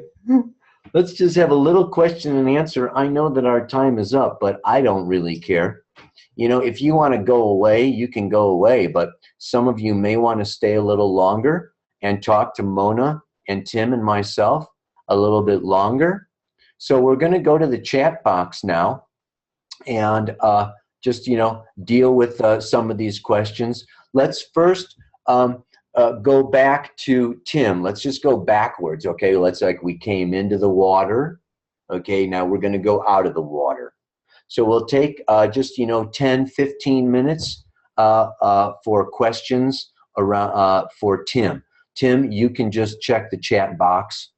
let's just have a little question and answer. I know that our time is up, but I don't really care. If you want to go away, you can go away, but some of you may want to stay a little longer and talk to Mona and Tim and myself a little bit longer. So we're going to go to the chat box now and just, deal with some of these questions. Let's first go back to Tim. Let's just go backwards, okay? We came into the water, okay? Now we're going to go out of the water. So we'll take just, 10, 15 minutes for questions around for Tim. Tim, you can just check the chat box,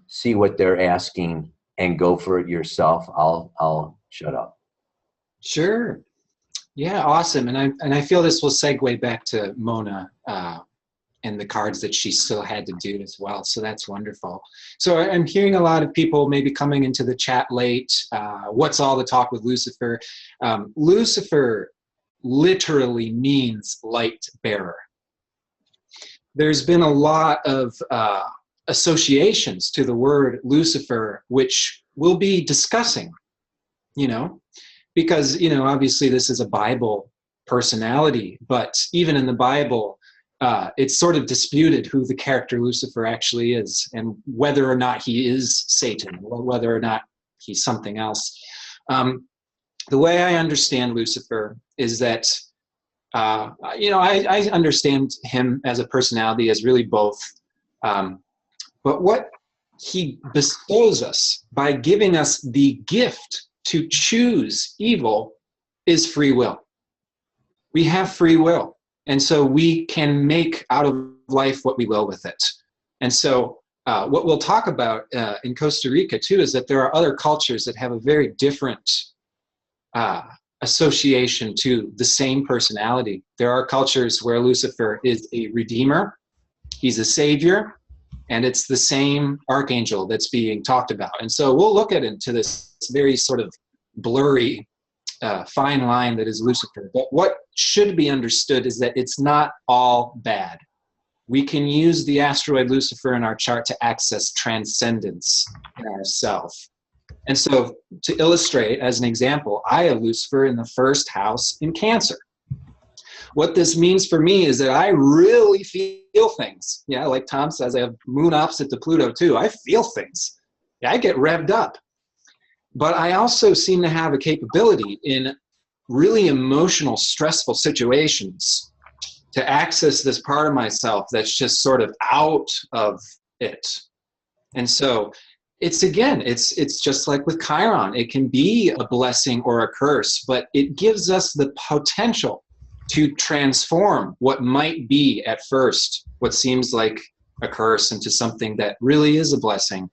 see what they're asking, and go for it yourself. I'll shut up. Sure. Yeah, awesome. And I feel this will segue back to Mona and the cards that she still had to do as well. So that's wonderful. So I'm hearing a lot of people maybe coming into the chat late. What's all the talk with Lucifer? Lucifer literally means light bearer. There's been a lot of associations to the word Lucifer, which we'll be discussing, because, obviously this is a Bible personality, but even in the Bible, it's sort of disputed who the character Lucifer actually is and whether or not he is Satan or whether or not he's something else. The way I understand Lucifer is that, I understand him as a personality as really both. But what he bestows us by giving us the gift to choose evil is free will. We have free will. And so we can make out of life what we will with it. And so what we'll talk about in Costa Rica, too, is that there are other cultures that have a very different association to the same personality. There are cultures where Lucifer is a redeemer. He's a savior. And it's the same archangel that's being talked about. And so we'll look into this very sort of blurry fine line that is Lucifer. But what should be understood is that it's not all bad. we can use the asteroid Lucifer in our chart to access transcendence in ourself. And so to illustrate, as an example, I have Lucifer in the first house in Cancer. What this means for me is that I really feel things. Yeah, like Tom says, I have moon opposite to Pluto too. I feel things. Yeah, I get revved up. But I also seem to have a capability in really emotional, stressful situations to access this part of myself that's just sort of out of it. And so it's, again, it's just like with Chiron. It can be a blessing or a curse, but it gives us the potential to transform what might be at first what seems like a curse into something that really is a blessing.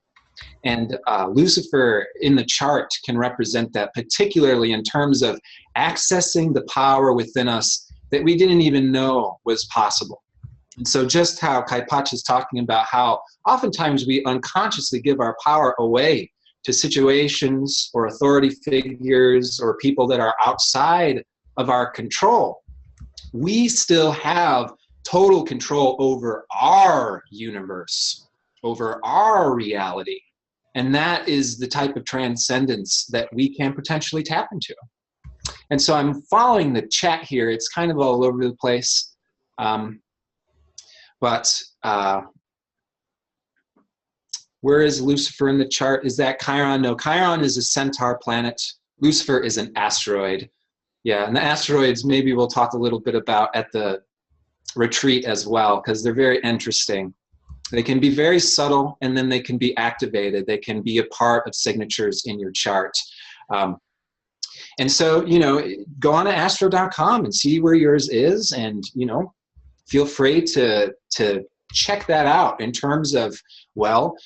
And Lucifer in the chart can represent that, particularly in terms of accessing the power within us that we didn't even know was possible. And so just how Kaipacha is talking about how oftentimes we unconsciously give our power away to situations or authority figures or people that are outside of our control, we still have total control over our universe, over our reality. And that is the type of transcendence that we can potentially tap into. And so I'm following the chat here. It's kind of all over the place. Where is Lucifer in the chart? Is that Chiron? No, Chiron is a centaur planet. Lucifer is an asteroid. Yeah, and the asteroids maybe we'll talk a little bit about at the retreat as well, because they're very interesting. They can be very subtle, and then they can be activated. They can be a part of signatures in your chart. And so, you know, go on to astro.com and see where yours is, and, you know, feel free to check that out in terms of, well,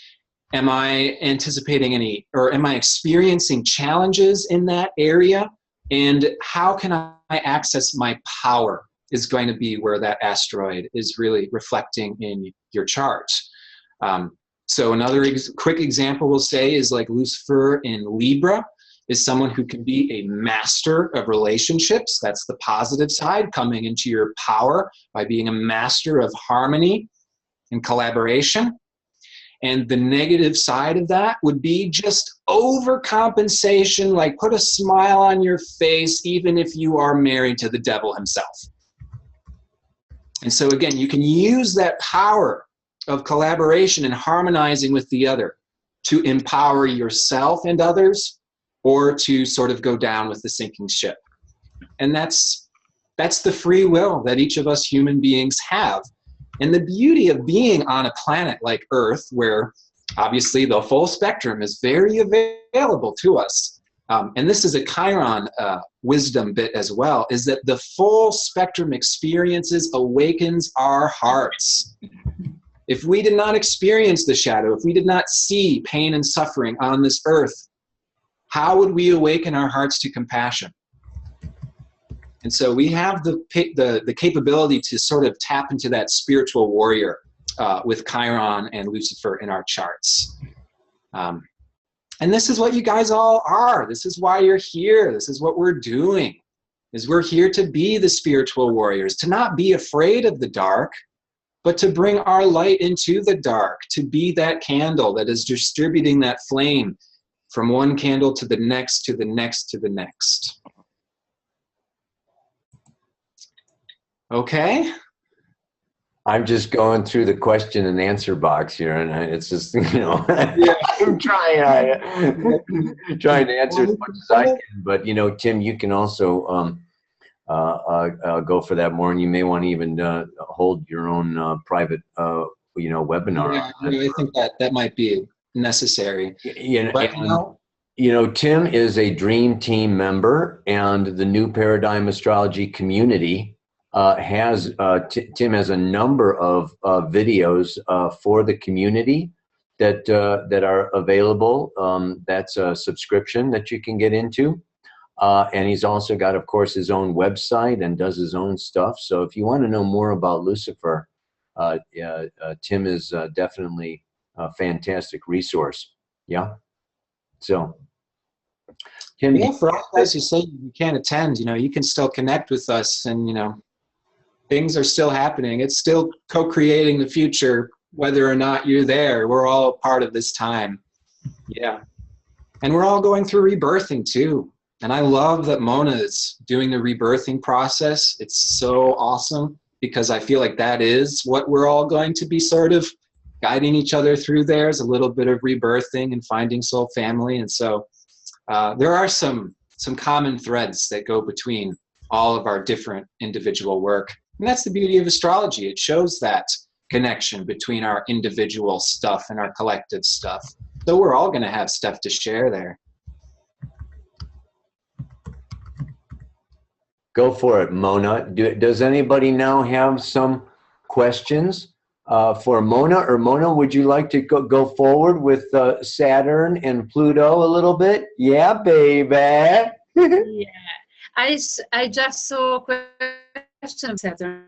am I anticipating any, or am I experiencing challenges in that area? And how can I access my power is going to be where that asteroid is really reflecting in your chart. So another quick example we'll say is like Lucifer in Libra is someone who can be a master of relationships. That's the positive side, coming into your power by being a master of harmony and collaboration. And the negative side of that would be just overcompensation, like put a smile on your face even if you are married to the devil himself. And so again, you can use that power of collaboration and harmonizing with the other to empower yourself and others, or to sort of go down with the sinking ship. And that's the free will that each of us human beings have. And the beauty of being on a planet like Earth, where obviously the full spectrum is very available to us, and this is a Chiron wisdom bit as well, is that the full spectrum experiences awakens our hearts. If we did not experience the shadow, if we did not see pain and suffering on this earth, how would we awaken our hearts to compassion? And so we have the capability to sort of tap into that spiritual warrior with Chiron and Lucifer in our charts. And this is what you guys all are. This is why you're here. This is what we're doing, is we're here to be the spiritual warriors, to not be afraid of the dark, but to bring our light into the dark, to be that candle that is distributing that flame from one candle to the next, to the next, to the next. Okay. I'm just going through the question and answer box here, and it's just, you know, I'm trying to answer as much as I can. But, you know, Tim, you can also go for that more, and you may want to even hold your own private, you know, webinar. Yeah, I think that might be necessary. You know, Tim is a Dream Team member, and the New Paradigm Astrology community Tim has a number of videos for the community that are available. That's a subscription that you can get into, and he's also got, of course, his own website and does his own stuff. So if you want to know more about Lucifer, Tim is definitely a fantastic resource. Yeah. So, Tim, for all those who say you can't attend, you know, you can still connect with us, and, you know, things are still happening. It's still co-creating the future, whether or not you're there. We're all part of this time. Yeah. And we're all going through rebirthing too. And I love that Mona is doing the rebirthing process. It's so awesome because I feel like that is what we're all going to be sort of guiding each other through. There's a little bit of rebirthing and finding soul family. And so there are some common threads that go between all of our different individual work. And that's the beauty of astrology. It shows that connection between our individual stuff and our collective stuff. So we're all going to have stuff to share there. Go for it, Mona. Does anybody now have some questions for Mona? Or Mona, would you like to go forward with Saturn and Pluto a little bit? Yeah, baby. Yeah, I just saw a question of Saturn.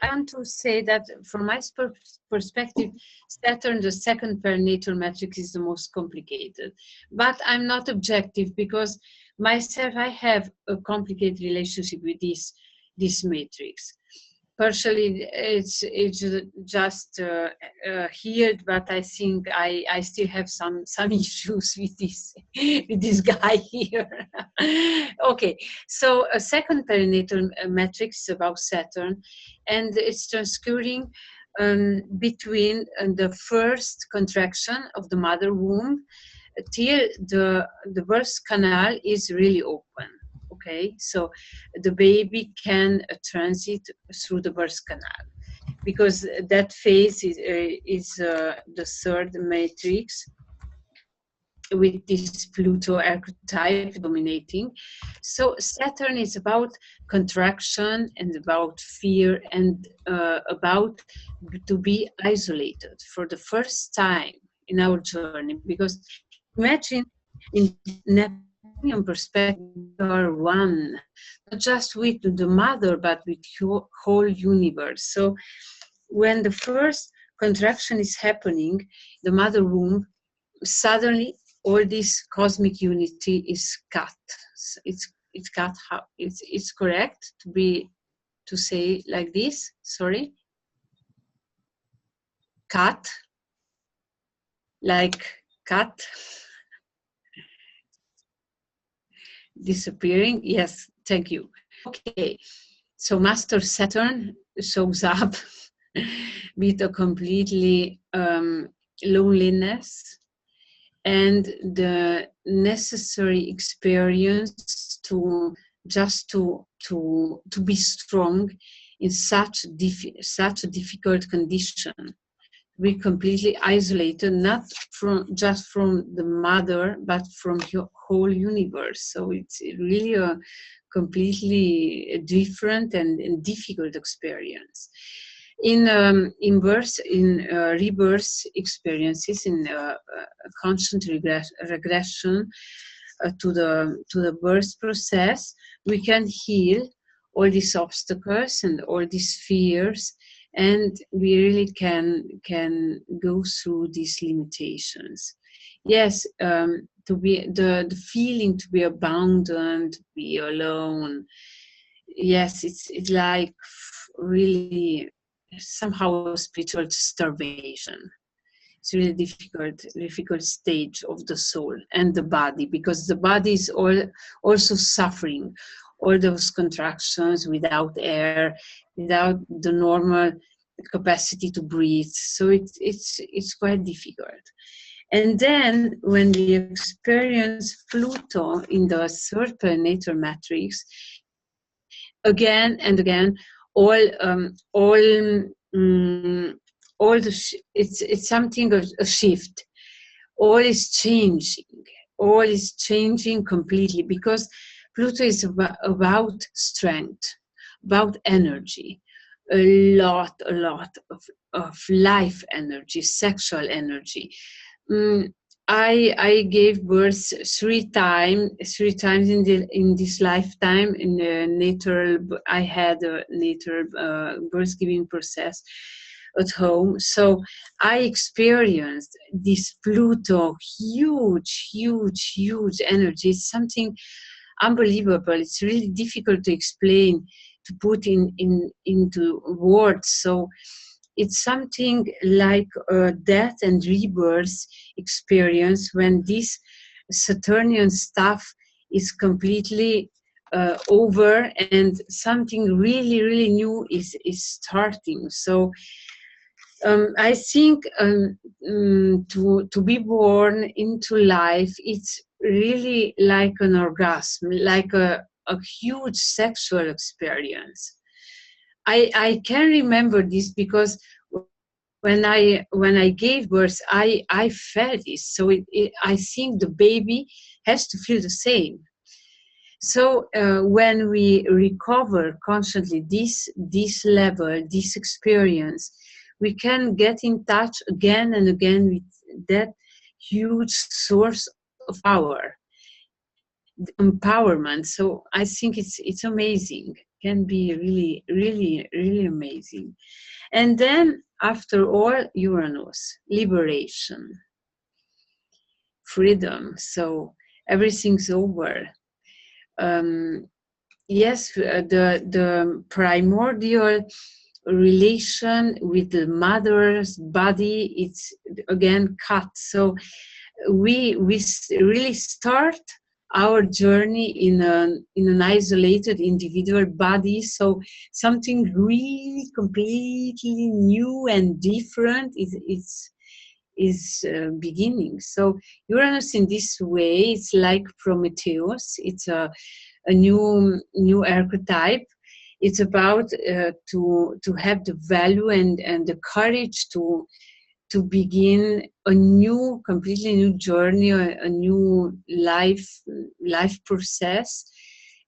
I want to say that from my perspective, Saturn, the second perinatal matrix, is the most complicated. But I'm not objective because myself, I have a complicated relationship with this matrix. Partially, it's just healed, but I think I still have some issues with this guy here. Okay, so a second perinatal matrix is about Saturn, and it's transcurring between the first contraction of the mother womb till the birth canal is really open. Okay, so the baby can transit through the birth canal, because that phase is the third matrix with this Pluto archetype dominating. So Saturn is about contraction and about fear and about to be isolated for the first time in our journey. Because imagine in Neptunian perspective, we are one, not just with the mother, but with whole universe. So when the first contraction is happening, the mother womb, suddenly all this cosmic unity is cut. It's cut. How it's correct to say like this? Sorry, cut, like cut, disappearing. Yes, thank you. Okay, so Master Saturn shows up with a completely loneliness and the necessary experience to be strong in such a difficult condition. We completely isolated, not just from the mother, but from your whole universe. So it's really a completely different and difficult experience. In rebirth experiences, in constant regression to the birth process, we can heal all these obstacles and all these fears, and we really can go through these limitations. Yes, to be the feeling to be abandoned, to be alone. Yes, it's like really somehow spiritual starvation. It's really difficult stage of the soul and the body, because the body is also suffering all those contractions without air, without the normal capacity to breathe. So it's quite difficult. And then when we experience Pluto in the third perinatal matrix, again and again, it's something of a shift. All is changing completely, because Pluto is about strength, about energy, a lot of life energy, sexual energy. I gave birth three times in this lifetime. In a natural, I had a natural birth giving process at home. So I experienced this Pluto huge energy. It's something unbelievable. It's really difficult to explain to put into words. So it's something like a death and rebirth experience when this Saturnian stuff is completely over, and something really, really new is starting. So I think to be born into life, it's really like an orgasm, like a huge sexual experience. I can remember this because when I gave birth, I felt this. So I think the baby has to feel the same. So when we recover constantly this level, this experience, we can get in touch again and again with that huge source of power, empowerment. So I think it's amazing. Can be really, really, really amazing. And then after all, Uranus, liberation, freedom. So everything's over. Yes, the primordial relation with the mother's body, it's again cut. So we really start our journey in an isolated individual body. So something really completely new and different is beginning. So Uranus in this way, it's like Prometheus. It's a new archetype. It's about to have the value and the courage to begin a new, completely new journey, a new life process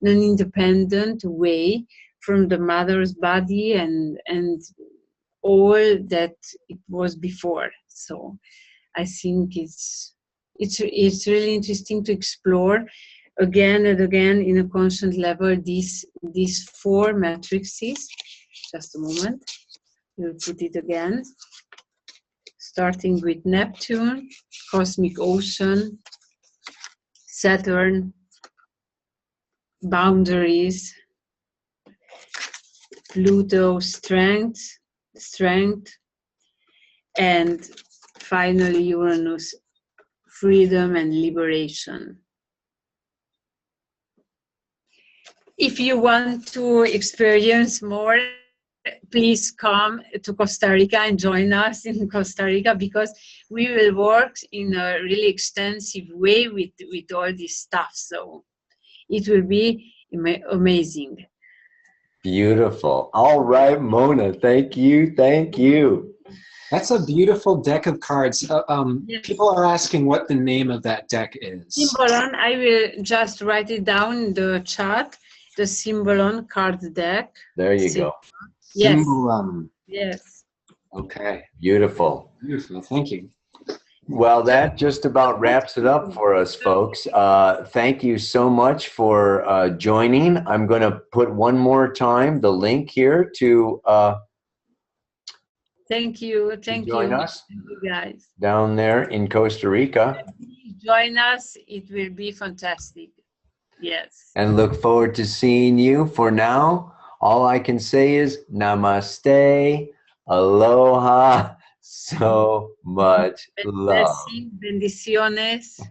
in an independent way from the mother's body and all that it was before. So I think it's really interesting to explore again and again in a constant level these four matrices. Just a moment, we'll put it again. Starting with Neptune, cosmic ocean, Saturn, boundaries, Pluto, strength, and finally Uranus, freedom and liberation. If you want to experience more, please come to Costa Rica and join us in Costa Rica, because we will work in a really extensive way with all this stuff. So it will be amazing. Beautiful. All right, Mona. Thank you. Thank you. That's a beautiful deck of cards. Yes. People are asking what the name of that deck is. Symbolon, I will just write it down in the chat. The Symbolon card deck. There you go. Yes. Symbolon. Yes. Okay. Beautiful. Beautiful. Thank you. Well, that just about wraps it up for us, folks. Thank you so much for joining. I'm going to put one more time the link here to Thank you. Thank you. join us. Thank you, guys. Down there in Costa Rica. Join us. It will be fantastic. Yes. And look forward to seeing you. For now, all I can say is namaste, aloha, so much love. Bendiciones.